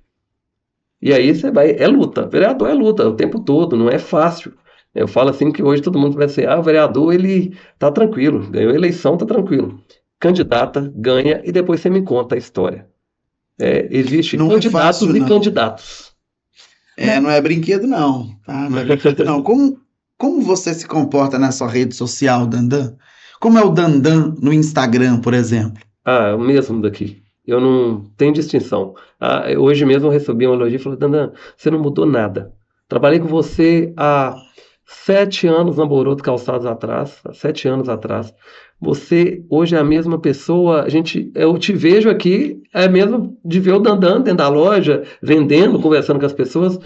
E aí você vai, é luta, vereador é luta o tempo todo, não é fácil. Eu falo assim que hoje todo mundo vai ser, o vereador ele tá tranquilo, ganhou a eleição, tá tranquilo. Candidata, ganha e depois você me conta a história. Existe Não é candidatos fácil, e não. candidatos. Não é brinquedo, não. Tá? Não é brinquedo, não. Como você se comporta na sua rede social, Dandan? Como é o Dandan no Instagram, por exemplo? É o mesmo daqui. Eu não tenho distinção. Hoje mesmo eu recebi um elogio e falei, Dandan, você não mudou nada. Trabalhei com você há 7 anos na Boroto Calçados atrás, há 7 anos atrás. Você hoje é a mesma pessoa. Eu te vejo aqui, é mesmo de ver o Dandan dentro da loja, vendendo, conversando com as pessoas.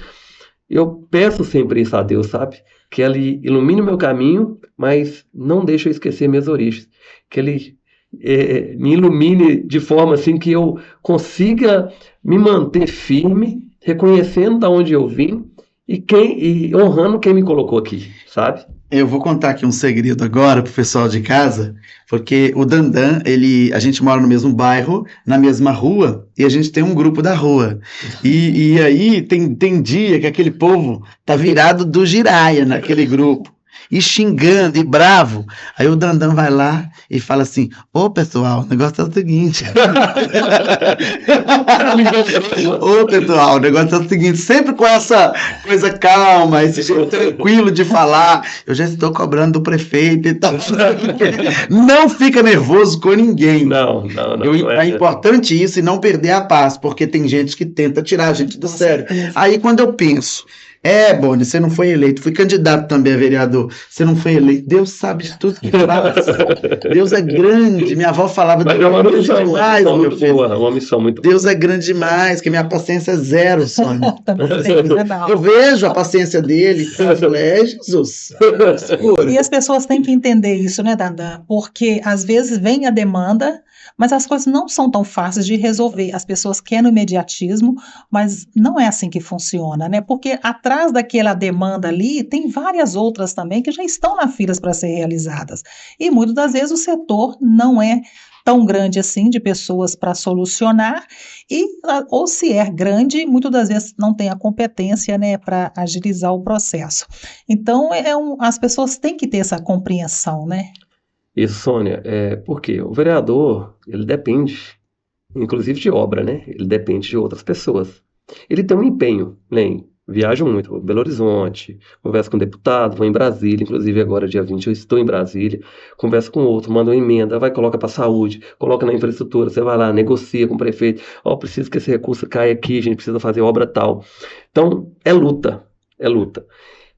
Eu peço sempre isso a Deus, sabe? Que Ele ilumine o meu caminho, mas não deixe eu esquecer minhas origens. Que Ele me ilumine de forma assim que eu consiga me manter firme, reconhecendo da onde eu vim e honrando quem me colocou aqui, sabe? Eu vou contar aqui um segredo agora pro pessoal de casa, porque o Dandan, a gente mora no mesmo bairro, na mesma rua, e a gente tem um grupo da rua. E aí tem dia que aquele povo tá virado do giraia naquele grupo, e xingando, e bravo. Aí o Dandan vai lá e fala assim, ô pessoal, o negócio é o seguinte. Ô pessoal, o negócio é o seguinte, sempre com essa coisa calma, esse jeito tranquilo de falar, eu já estou cobrando do prefeito e tal. Não fica nervoso com ninguém. Não É importante isso e não perder a paz, porque tem gente que tenta tirar a gente do sério. Aí quando eu penso, Boni, você não foi eleito, fui candidato também a vereador, você não foi eleito, Deus sabe de tudo que faz. Deus é grande, minha avó falava, Mas Deus é uma é grande missão demais, meu muito filho. boa, uma missão muito boa. Deus é grande demais, que minha paciência é zero, Sônia. Também tem, né, não. Eu vejo a paciência dele, eu falei, Jesus, segura. E as pessoas têm que entender isso, né, Dandan? Porque às vezes vem a demanda, mas as coisas não são tão fáceis de resolver. As pessoas querem o imediatismo, mas não é assim que funciona, né? Porque atrás daquela demanda ali, tem várias outras também que já estão na filas para ser realizadas. E muitas das vezes o setor não é tão grande assim de pessoas para solucionar, ou se é grande, muitas das vezes não tem a competência, né, para agilizar o processo. Então, as pessoas têm que ter essa compreensão, né? Isso, Sônia, porque o vereador, ele depende, inclusive de obra, né? Ele depende de outras pessoas. Ele tem um empenho, né? Viajo muito, vou em Belo Horizonte, converso com deputado, vou em Brasília, inclusive agora dia 20 eu estou em Brasília, converso com outro, manda uma emenda, vai, coloca para saúde, coloca na infraestrutura, você vai lá, negocia com o prefeito, preciso que esse recurso caia aqui, a gente precisa fazer obra tal. Então, é luta, é luta.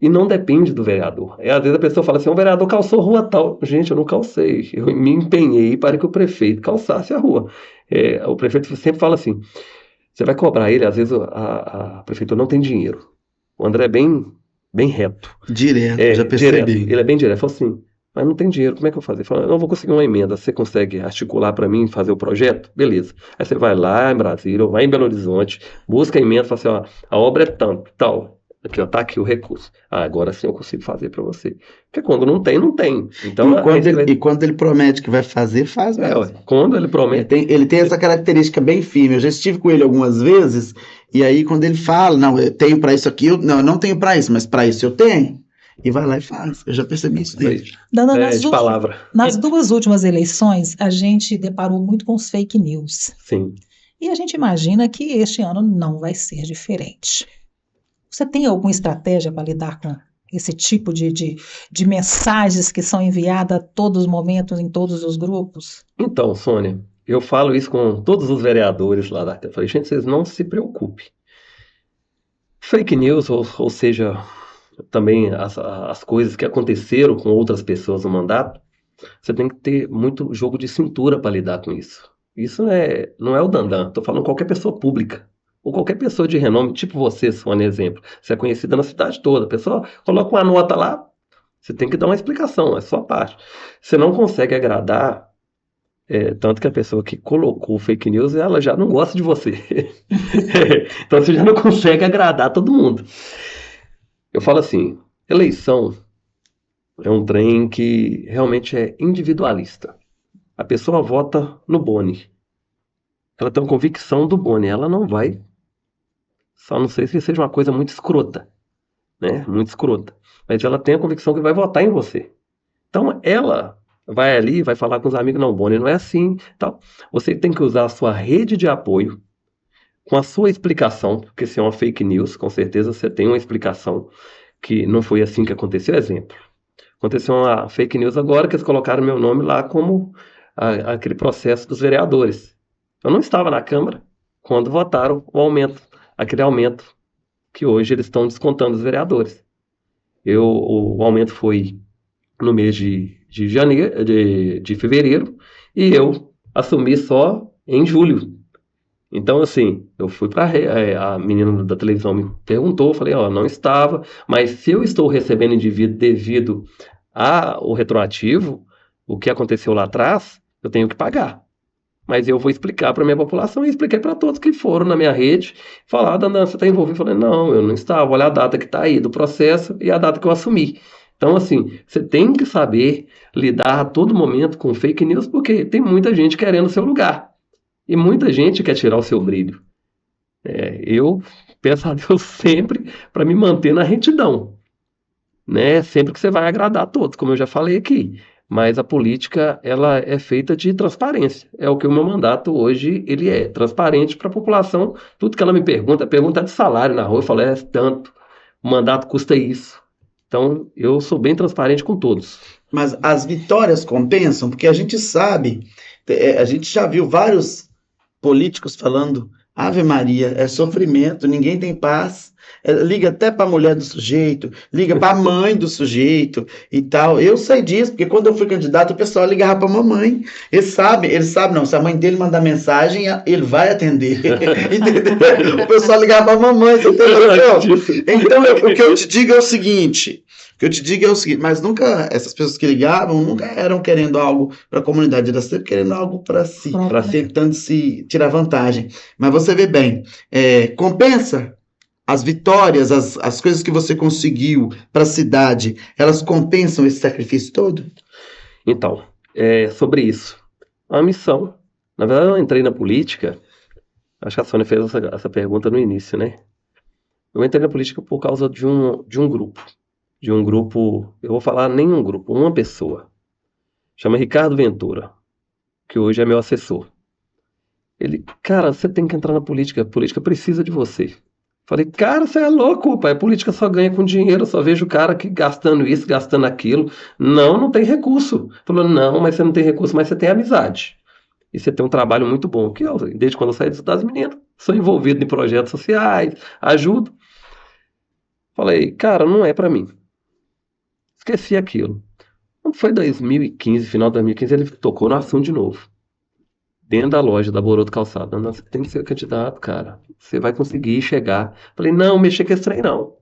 E não depende do vereador. Às vezes a pessoa fala assim, o vereador calçou rua tal. Gente, eu não calcei. Eu me empenhei para que o prefeito calçasse a rua. O prefeito sempre fala assim, você vai cobrar ele, às vezes a prefeitura não tem dinheiro. O André é bem reto. Direto, já percebi. Direto. Ele é bem direto. Fala assim, mas não tem dinheiro, como é que eu vou fazer? Fala, eu não vou conseguir uma emenda, você consegue articular para mim, fazer o projeto? Beleza. Aí você vai lá em Brasília, ou vai em Belo Horizonte, busca a emenda, fala assim, a obra é tanto, tal. Aqui, tá aqui o recurso. Agora sim eu consigo fazer para você. Porque quando não tem, não tem. Então, E quando ele promete que vai fazer, faz mesmo. Quando ele promete... Ele tem essa característica bem firme. Eu já estive com ele algumas vezes, e aí quando ele fala, não, eu tenho para isso aqui, eu não tenho para isso, mas para isso eu tenho. E vai lá e faz. Eu já percebi isso dele. Dando palavra. Nas 2 últimas eleições, a gente deparou muito com os fake news. Sim. E a gente imagina que este ano não vai ser diferente. Você tem alguma estratégia para lidar com esse tipo de mensagens que são enviadas a todos os momentos, em todos os grupos? Então, Sônia, eu falo isso com todos os vereadores lá da... Eu falei, gente, vocês não se preocupem. Fake news, ou seja, também as coisas que aconteceram com outras pessoas no mandato, você tem que ter muito jogo de cintura para lidar com isso. Isso não é o Dandan, estou falando qualquer pessoa pública. Ou qualquer pessoa de renome, tipo você, Sônia, exemplo. Você é conhecida na cidade toda. A pessoa coloca uma nota lá, você tem que dar uma explicação, é sua parte. Você não consegue agradar, tanto que a pessoa que colocou fake news, ela já não gosta de você. Então você já não consegue agradar todo mundo. Eu falo assim, eleição é um trem que realmente é individualista. A pessoa vota no Boni. Ela tem uma convicção do Boni, ela não vai. Só não sei se seja uma coisa muito escrota, né? Muito escrota. Mas ela tem a convicção que vai votar em você. Então ela vai ali, vai falar com os amigos, não, Boni, não é assim, tal. Você tem que usar a sua rede de apoio com a sua explicação, porque se é uma fake news, com certeza você tem uma explicação que não foi assim que aconteceu. Exemplo, aconteceu uma fake news agora que eles colocaram meu nome lá como aquele processo dos vereadores. Eu não estava na Câmara quando votaram o aumento, aquele aumento que hoje eles estão descontando os vereadores. O aumento foi no mês de janeiro, de fevereiro, e eu assumi só em julho. Então, assim, eu fui para a menina da televisão me perguntou, eu falei, ó, não estava, mas se eu estou recebendo indivíduo devido ao retroativo, o que aconteceu lá atrás, eu tenho que pagar. Mas eu vou explicar para a minha população e expliquei para todos que foram na minha rede, falar, Dandan, você está envolvido? Eu falei, não, eu não estava, olha a data que está aí do processo e a data que eu assumi. Então, assim, você tem que saber lidar a todo momento com fake news, porque tem muita gente querendo o seu lugar. E muita gente quer tirar o seu brilho. Eu peço a Deus sempre para me manter na retidão, né? Sempre que você vai agradar a todos, como eu já falei aqui. Mas a política, ela é feita de transparência. É o que o meu mandato hoje, ele é transparente para a população. Tudo que ela me pergunta de salário na rua, eu falo, é tanto, o mandato custa isso. Então, eu sou bem transparente com todos. Mas as vitórias compensam, porque a gente sabe, a gente já viu vários políticos falando, Ave Maria, é sofrimento, ninguém tem paz. Liga até para a mulher do sujeito, liga para a mãe do sujeito e tal. Eu sei disso, porque quando eu fui candidato, o pessoal ligava para a mamãe. Ele sabe não, se a mãe dele mandar mensagem, ele vai atender. Entendeu? O pessoal ligava para a mamãe, você entendeu? Então, o que eu te digo é o seguinte. Mas nunca, essas pessoas que ligavam, nunca eram querendo algo para a comunidade, eram sempre querendo algo para si, tentando se tirar vantagem. Mas você vê bem, compensa as vitórias, as coisas que você conseguiu para a cidade, elas compensam esse sacrifício todo? Então, sobre isso, a missão, na verdade eu entrei na política, acho que a Sônia fez essa pergunta no início, né? Eu entrei na política por causa de um grupo. Eu vou falar nenhum grupo, uma pessoa. Chama Ricardo Ventura, que hoje é meu assessor. Ele, cara, você tem que entrar na política, a política precisa de você. Falei, cara, você é louco, pai, a política só ganha com dinheiro, eu só vejo o cara aqui gastando isso, gastando aquilo. Não tem recurso. Falou, não, mas você não tem recurso, mas você tem amizade. E você tem um trabalho muito bom, que eu, desde quando eu saí das meninas, sou envolvido em projetos sociais, ajudo. Falei, cara, não é pra mim. Esqueci aquilo. Quando foi 2015, final de 2015, ele tocou no assunto de novo. Dentro da loja da Boroto Calçado. Não, você tem que ser candidato, cara. Você vai conseguir chegar. Falei, não, mexer com esse trem, não.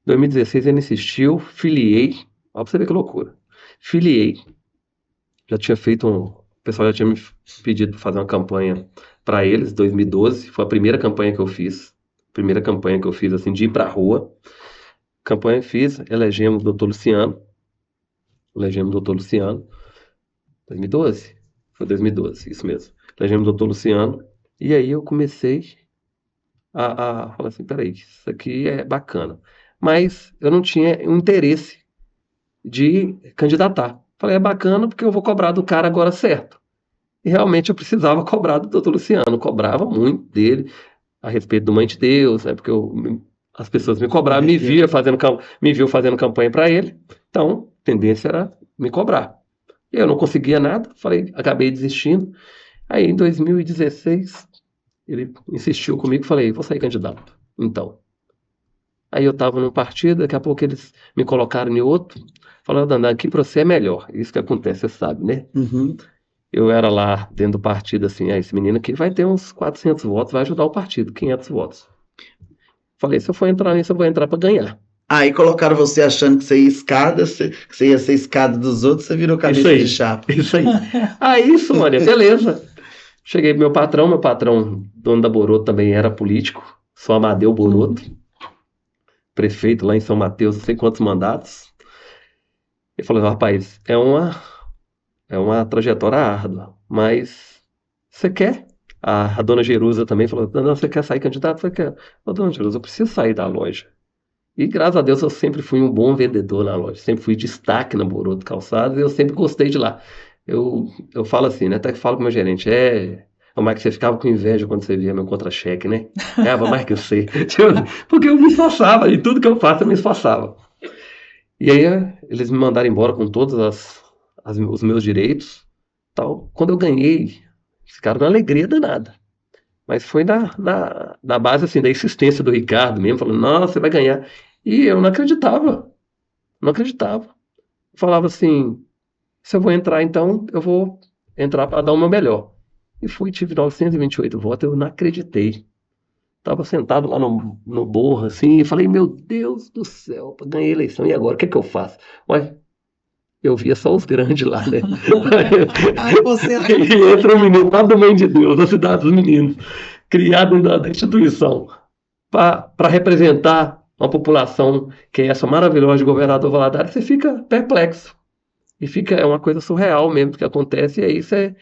Em 2016 ele insistiu, filiei. Ó, pra você ver que loucura. Filiei. Já tinha feito O pessoal já tinha me pedido para fazer uma campanha para eles, 2012. Foi a primeira campanha que eu fiz. Primeira campanha que eu fiz, assim, de ir pra rua. Campanha fiz, elegemos o doutor Luciano. 2012? Foi 2012, isso mesmo. Elegemos o doutor Luciano. E aí eu comecei a falar assim, peraí, isso aqui é bacana. Mas eu não tinha um interesse de candidatar. Falei, é bacana porque eu vou cobrar do cara agora certo. E realmente eu precisava cobrar do doutor Luciano. Cobrava muito dele a respeito do Mãe de Deus, né? Porque as pessoas me cobravam, me viam fazendo campanha para ele. Então, a tendência era me cobrar. Eu não conseguia nada, acabei desistindo. Aí em 2016, ele insistiu comigo, falei, vou sair candidato. Então. Aí eu estava num partido, daqui a pouco eles me colocaram em outro, falando, Dandan, aqui para você é melhor. Isso que acontece, você sabe, né? Uhum. eu era lá dentro do partido, assim, esse menino aqui vai ter uns 400 votos, vai ajudar o partido, 500 votos. Falei, se eu for entrar nisso, eu vou entrar para ganhar. Aí colocaram você achando que você ia escada, que você ia ser escada dos outros, você virou Isso cabeça aí, de chapa. isso aí. Aí, Sônia, beleza. Cheguei pro meu patrão, dono da Boroto, também era político, sou Amadeu Boroto, prefeito lá em São Mateus, não sei quantos mandatos. Ele falou, rapaz, é uma trajetória árdua, mas você quer? A dona Jerusa também falou, não, você quer sair candidato? Você quer? Ô, dona Jerusa, eu preciso sair da loja. E graças a Deus eu sempre fui um bom vendedor na loja, sempre fui destaque na Boroto Calçados e eu sempre gostei de lá. Eu falo assim, né? Até que falo com o meu gerente, mas que você ficava com inveja quando você via meu contra-cheque, né? Ganhava mais que você. Porque eu me esforçava, e tudo que eu faço eu me esforçava. E aí eles me mandaram embora com todos os meus direitos, tal. Quando eu ganhei, ficaram na alegria danada. Mas foi na base assim, da insistência do Ricardo mesmo, falando, não, você vai ganhar. E eu não acreditava, não acreditava. Eu falava assim, se eu vou entrar então, eu vou entrar para dar o meu melhor. E tive 928 votos, eu não acreditei. Estava sentado lá no borro, assim, e falei, meu Deus do céu, ganhei a eleição, e agora, o que é que eu faço? Ué, eu via só os grandes lá, né? Aí você... E entra um menino lá do Mãe de Deus, da cidade dos meninos, criado da instituição, para representar uma população que é essa maravilhosa de Governador Valadares, você fica perplexo. E é uma coisa surreal mesmo que acontece, e aí você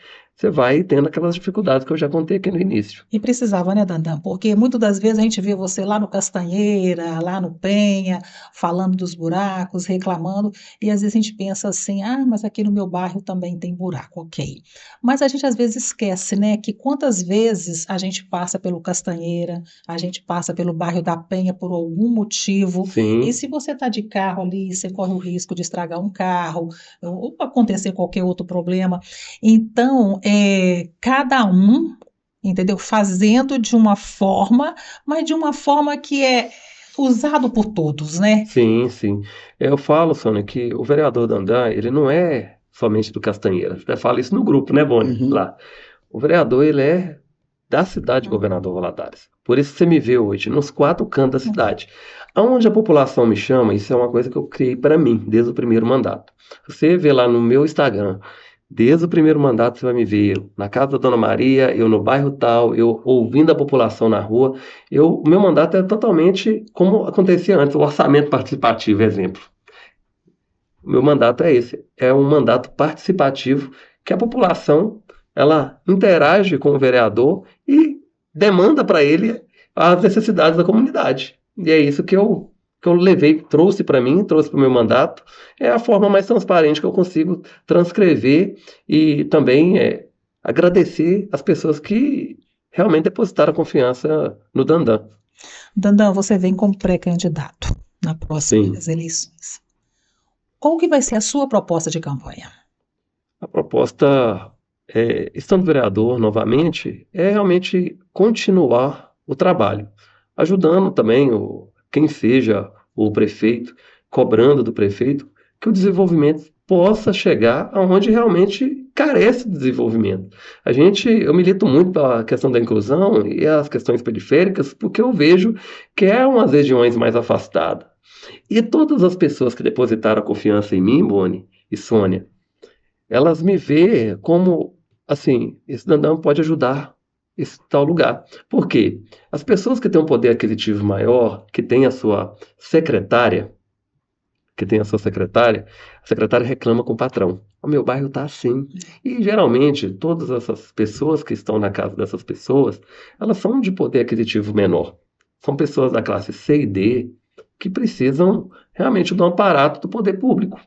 vai tendo aquelas dificuldades que eu já contei aqui no início. E precisava, né, Dandan? Porque muitas das vezes a gente vê você lá no Castanheira, lá no Penha, falando dos buracos, reclamando, e às vezes a gente pensa assim, mas aqui no meu bairro também tem buraco, ok. Mas a gente às vezes esquece, né, que quantas vezes a gente passa pelo Castanheira, a gente passa pelo bairro da Penha por algum motivo, e Sim, se você está de carro ali, você corre o risco de estragar um carro, ou acontecer qualquer outro problema. Então, cada um, entendeu? Fazendo de uma forma, mas de uma forma que é usado por todos, né? sim, sim. Eu falo, Sônia, que o vereador Dandan, ele não é somente do Castanheira. Até falo isso no grupo, né, Boni? Uhum. Lá. O vereador, ele é da cidade de Governador Valadares. Por isso você me vê hoje nos 4 cantos da cidade. Aonde a população me chama, isso é uma coisa que eu criei para mim, desde o primeiro mandato. Você vê lá no meu Instagram, desde o primeiro mandato você vai me ver eu na casa da Dona Maria, eu no bairro tal, eu ouvindo a população na rua. O meu mandato é totalmente como acontecia antes, o orçamento participativo, exemplo. O meu mandato é esse, é um mandato participativo que a população ela interage com o vereador e demanda para ele as necessidades da comunidade. E é isso que eu levei, trouxe para mim, trouxe para o meu mandato. É a forma mais transparente que eu consigo transcrever e também agradecer as pessoas que realmente depositaram confiança no Dandan. Dandan, você vem como pré-candidato na próxima Sim. eleições. Qual que vai ser a sua proposta de campanha? A proposta, estando vereador novamente, é realmente continuar o trabalho, ajudando também quem seja o prefeito, cobrando do prefeito que o desenvolvimento possa chegar aonde realmente carece de desenvolvimento. Eu milito muito pela questão da inclusão e as questões periféricas, porque eu vejo que é umas regiões mais afastadas. E todas as pessoas que depositaram a confiança em mim, Boni e Sônia, elas me vê como, assim, esse Dandan pode ajudar esse tal lugar. Por quê? As pessoas que têm um poder aquisitivo maior, que têm a sua secretária, a secretária reclama com o patrão. O meu bairro está assim. E geralmente, todas essas pessoas que estão na casa dessas pessoas, elas são de poder aquisitivo menor. São pessoas da classe C e D que precisam realmente do aparato do poder público.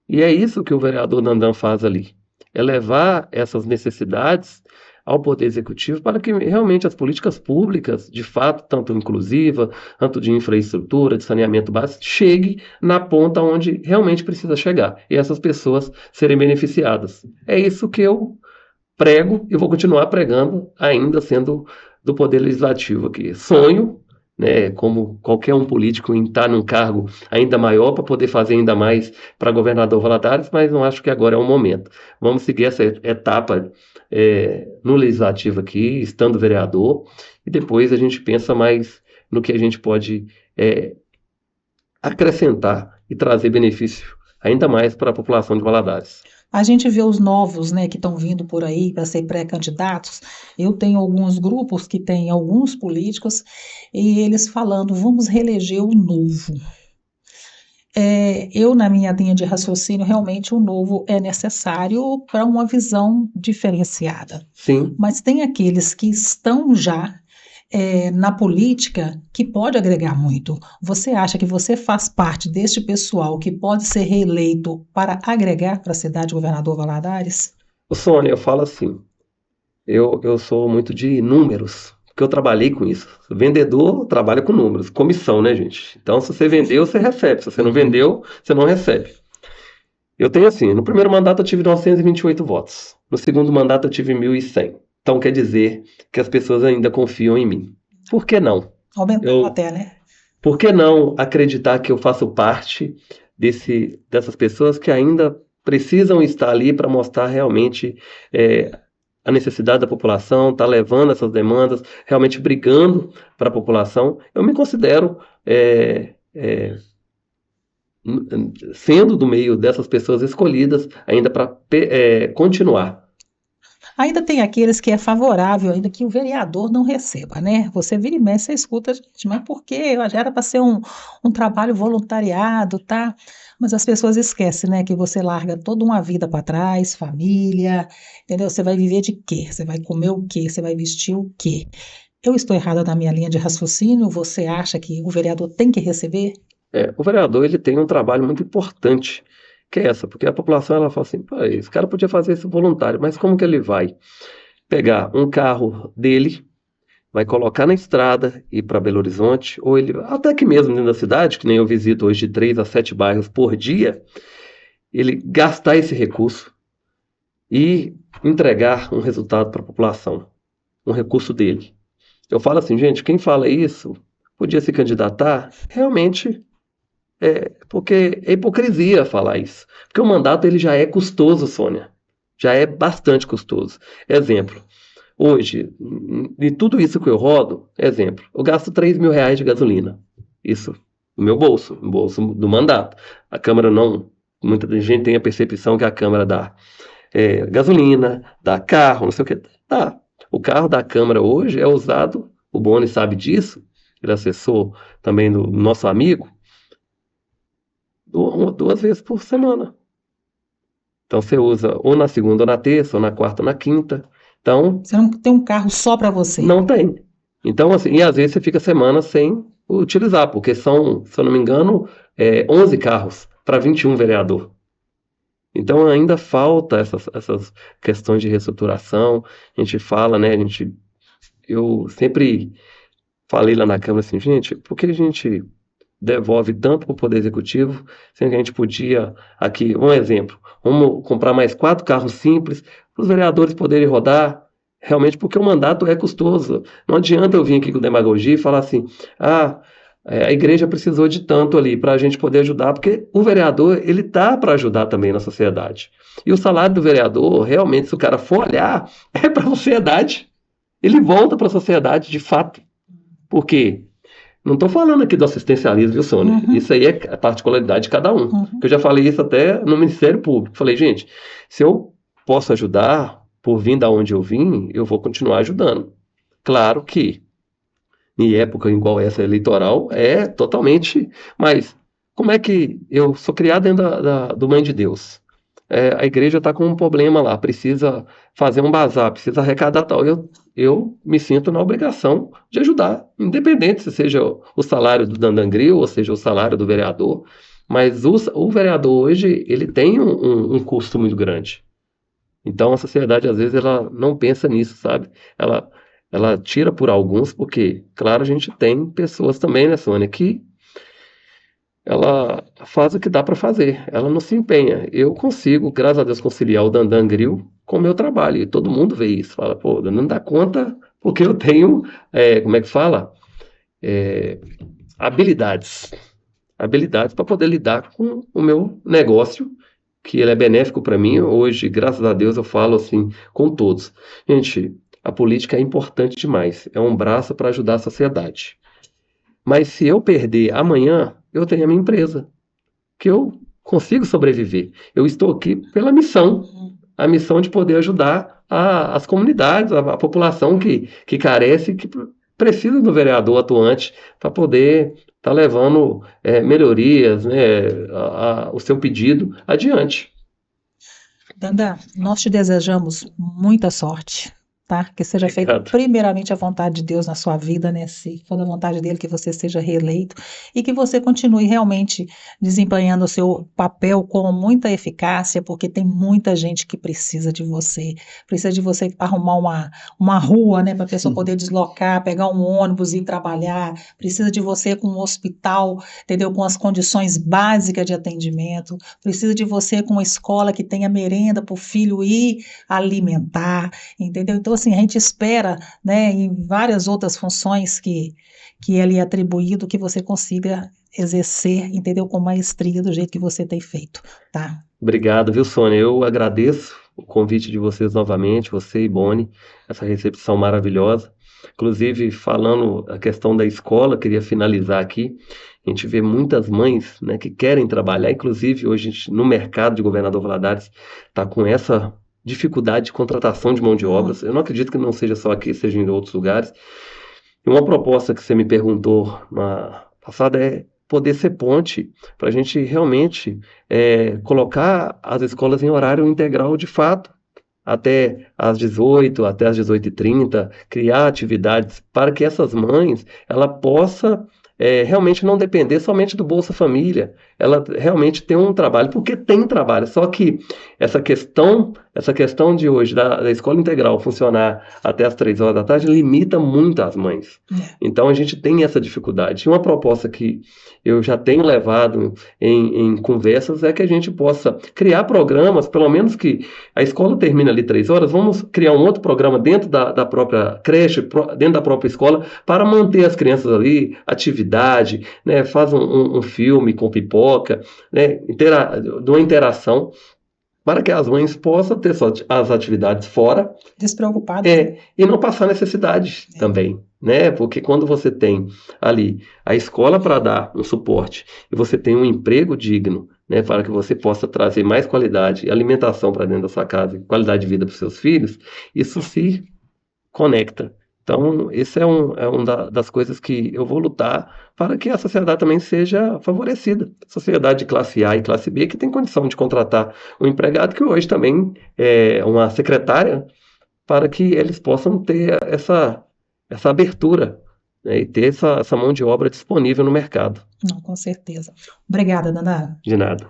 E é isso que o vereador Dandan faz ali, é levar essas necessidades ao Poder Executivo para que realmente as políticas públicas, de fato, tanto inclusiva, tanto de infraestrutura, de saneamento básico, chegue na ponta onde realmente precisa chegar e essas pessoas serem beneficiadas. É isso que eu prego e vou continuar pregando, ainda sendo do Poder Legislativo aqui. Sonho, né, como qualquer um político em estar num cargo ainda maior para poder fazer ainda mais para governador Valadares, mas não acho que agora é o momento. Vamos seguir essa etapa no legislativo aqui, estando vereador, e depois a gente pensa mais no que a gente pode acrescentar e trazer benefício ainda mais para a população de Valadares. A gente vê os novos, né, que estão vindo por aí para ser pré-candidatos. Eu tenho alguns grupos que têm alguns políticos e eles falando, vamos reeleger o novo. Eu, na minha linha de raciocínio, realmente o novo é necessário para uma visão diferenciada. Sim, Mas tem aqueles que estão já na política que pode agregar muito. Você acha que você faz parte deste pessoal que pode ser reeleito para agregar para a cidade de Governador Valadares? Sônia, eu falo assim, eu sou muito de números, porque eu trabalhei com isso. Vendedor trabalha com números, comissão, né, gente? Então, se você vendeu, você recebe. Se você não vendeu, você não recebe. Eu tenho assim, no primeiro mandato eu tive 928 votos. No segundo mandato eu tive 1.100. Então, quer dizer que as pessoas ainda confiam em mim. Por que não? Aumentou até, né? Por que não acreditar que eu faço parte dessas pessoas que ainda precisam estar ali para mostrar realmente a necessidade da população, tá levando essas demandas, realmente brigando para a população? Eu me considero sendo do meio dessas pessoas escolhidas ainda para continuar. Ainda tem aqueles que é favorável ainda que o vereador não receba, né? Você vira e mexe, você escuta, gente, mas por quê? Já era para ser um trabalho voluntariado, tá? Mas as pessoas esquecem, né, que você larga toda uma vida para trás, família, entendeu? Você vai viver de quê? Você vai comer o quê? Você vai vestir o quê? Eu estou errada na minha linha de raciocínio? Você acha que o vereador tem que receber? O vereador ele tem um trabalho muito importante, que é essa, porque a população ela fala assim, pô, esse cara podia fazer isso voluntário, mas como que ele vai pegar um carro dele, vai colocar na estrada, ir para Belo Horizonte, ou ele, até aqui mesmo dentro da cidade, que nem eu visito hoje de 3 a 7 bairros por dia, ele gastar esse recurso e entregar um resultado para a população, um recurso dele. Eu falo assim, gente, quem fala isso podia se candidatar, realmente porque é hipocrisia falar isso. Porque o mandato ele já é custoso, Sônia. Já é bastante custoso. Exemplo, hoje, de tudo isso que eu rodo, exemplo, eu gasto R$ 3.000 de gasolina. Isso no meu bolso, no bolso do mandato. A Câmara não... Muita gente tem a percepção que a Câmara dá gasolina, dá carro, não sei o que. Tá. O carro da Câmara hoje é usado, o Boni sabe disso, ele é assessor também do nosso amigo, 2 vezes por semana. Então você usa ou na segunda ou na terça, ou na quarta ou na quinta. Então, Você não tem um carro só para você. não tem. Então, assim, e às vezes você fica semanas sem utilizar, porque são, se eu não me engano, 11 carros para 21 vereador. Então ainda falta essas questões de reestruturação. A gente fala, né? Eu sempre falei lá na Câmara assim, gente, por que a gente devolve tanto para o Poder Executivo, sendo que a gente podia, aqui, um exemplo, vamos comprar mais 4 carros simples para os vereadores poderem rodar, realmente, porque o mandato é custoso. Não adianta eu vir aqui com demagogia e falar assim, a igreja precisou de tanto ali para a gente poder ajudar, porque o vereador, ele tá para ajudar também na sociedade. E o salário do vereador, realmente, se o cara for olhar, é para a sociedade. Ele volta para a sociedade, de fato. Por quê? Não estou falando aqui do assistencialismo, viu, Sônia? Uhum. Isso aí é a particularidade de cada um. Uhum. Eu já falei isso até no Ministério Público. Falei, gente, se eu posso ajudar por vir da onde eu vim, eu vou continuar ajudando. Claro que em época igual essa eleitoral é totalmente... Mas como é que eu sou criado dentro do Mãe de Deus? A igreja está com um problema lá, precisa fazer um bazar, precisa arrecadar tal. Eu me sinto na obrigação de ajudar, independente se seja o salário do Dandangril ou seja o salário do vereador. Mas o vereador hoje, ele tem um custo muito grande. Então a sociedade, às vezes, ela não pensa nisso, sabe? Ela tira por alguns, porque, claro, a gente tem pessoas também, né, Sônia, que ela faz o que dá para fazer, ela não se empenha. Eu consigo, graças a Deus, conciliar o Dandangril com o meu trabalho, e todo mundo vê isso, fala, pô, não dá conta, porque eu tenho, como é que fala? habilidades para poder lidar com o meu negócio, que ele é benéfico para mim. Hoje, graças a Deus, eu falo assim com todos. Gente, a política é importante demais, é um braço para ajudar a sociedade. Mas se eu perder amanhã, eu tenho a minha empresa, que eu consigo sobreviver. Eu estou aqui pela missão, a missão de poder ajudar as comunidades, a população que carece, que precisa do vereador atuante para poder estar levando melhorias, né, o seu pedido adiante. Danda, nós te desejamos muita sorte, tá? Que seja feita Obrigado. primeiramente a vontade de Deus na sua vida, né? Se for da vontade dele, que você seja reeleito e que você continue realmente desempenhando o seu papel com muita eficácia, porque tem muita gente que precisa de você arrumar uma rua, né, para a pessoa poder deslocar, pegar um ônibus e ir trabalhar, precisa de você com um hospital, entendeu? Com as condições básicas de atendimento, precisa de você com uma escola que tenha merenda para o filho ir alimentar, entendeu? Então, assim, a gente espera, né, em várias outras funções que é lhe atribuído, que você consiga exercer, entendeu? Com maestria, do jeito que você tem feito, tá? Obrigado, viu, Sônia? Eu agradeço o convite de vocês novamente, você e Boni, essa recepção maravilhosa. Inclusive, falando a questão da escola, queria finalizar aqui. A gente vê muitas mães, né, que querem trabalhar, inclusive hoje no mercado de Governador Valadares está com essa dificuldade de contratação de mão de obras. Eu não acredito que não seja só aqui, seja em outros lugares. E uma proposta que você me perguntou na passada é poder ser ponte para a gente realmente colocar as escolas em horário integral de fato, até às 18, até às 18h30, criar atividades para que essas mães ela possa realmente não depender somente do Bolsa Família, ela realmente tem um trabalho, porque tem trabalho, só que essa questão de hoje da escola integral funcionar até as 3 horas da tarde limita muito as mães. Então a gente tem essa dificuldade. E uma proposta que eu já tenho levado em conversas é que a gente possa criar programas, pelo menos que a escola termina ali 3 horas, vamos criar um outro programa dentro da própria creche, dentro da própria escola, para manter as crianças ali, atividade, né, faz um filme com pipoca, né, de uma interação, para que as mães possam ter as atividades fora. Despreocupado. E não passar necessidade também, né? Porque quando você tem ali a escola para dar um suporte e você tem um emprego digno, né, para que você possa trazer mais qualidade e alimentação para dentro da sua casa, qualidade de vida para os seus filhos, isso se conecta. Então, esse é uma das coisas que eu vou lutar para que a sociedade também seja favorecida. Sociedade de classe A e classe B que tem condição de contratar um empregado, que hoje também é uma secretária, para que eles possam ter essa abertura, né, e ter essa mão de obra disponível no mercado. Não, com certeza. Obrigada, Danda. De nada.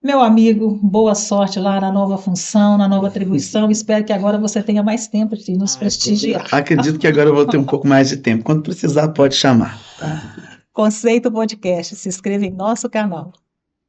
Meu amigo, boa sorte lá na nova função, na nova atribuição. Espero que agora você tenha mais tempo de nos prestigiar. Acredito que agora eu vou ter um pouco mais de tempo. Quando precisar, pode chamar. Conceito Podcast. Se inscreva em nosso canal.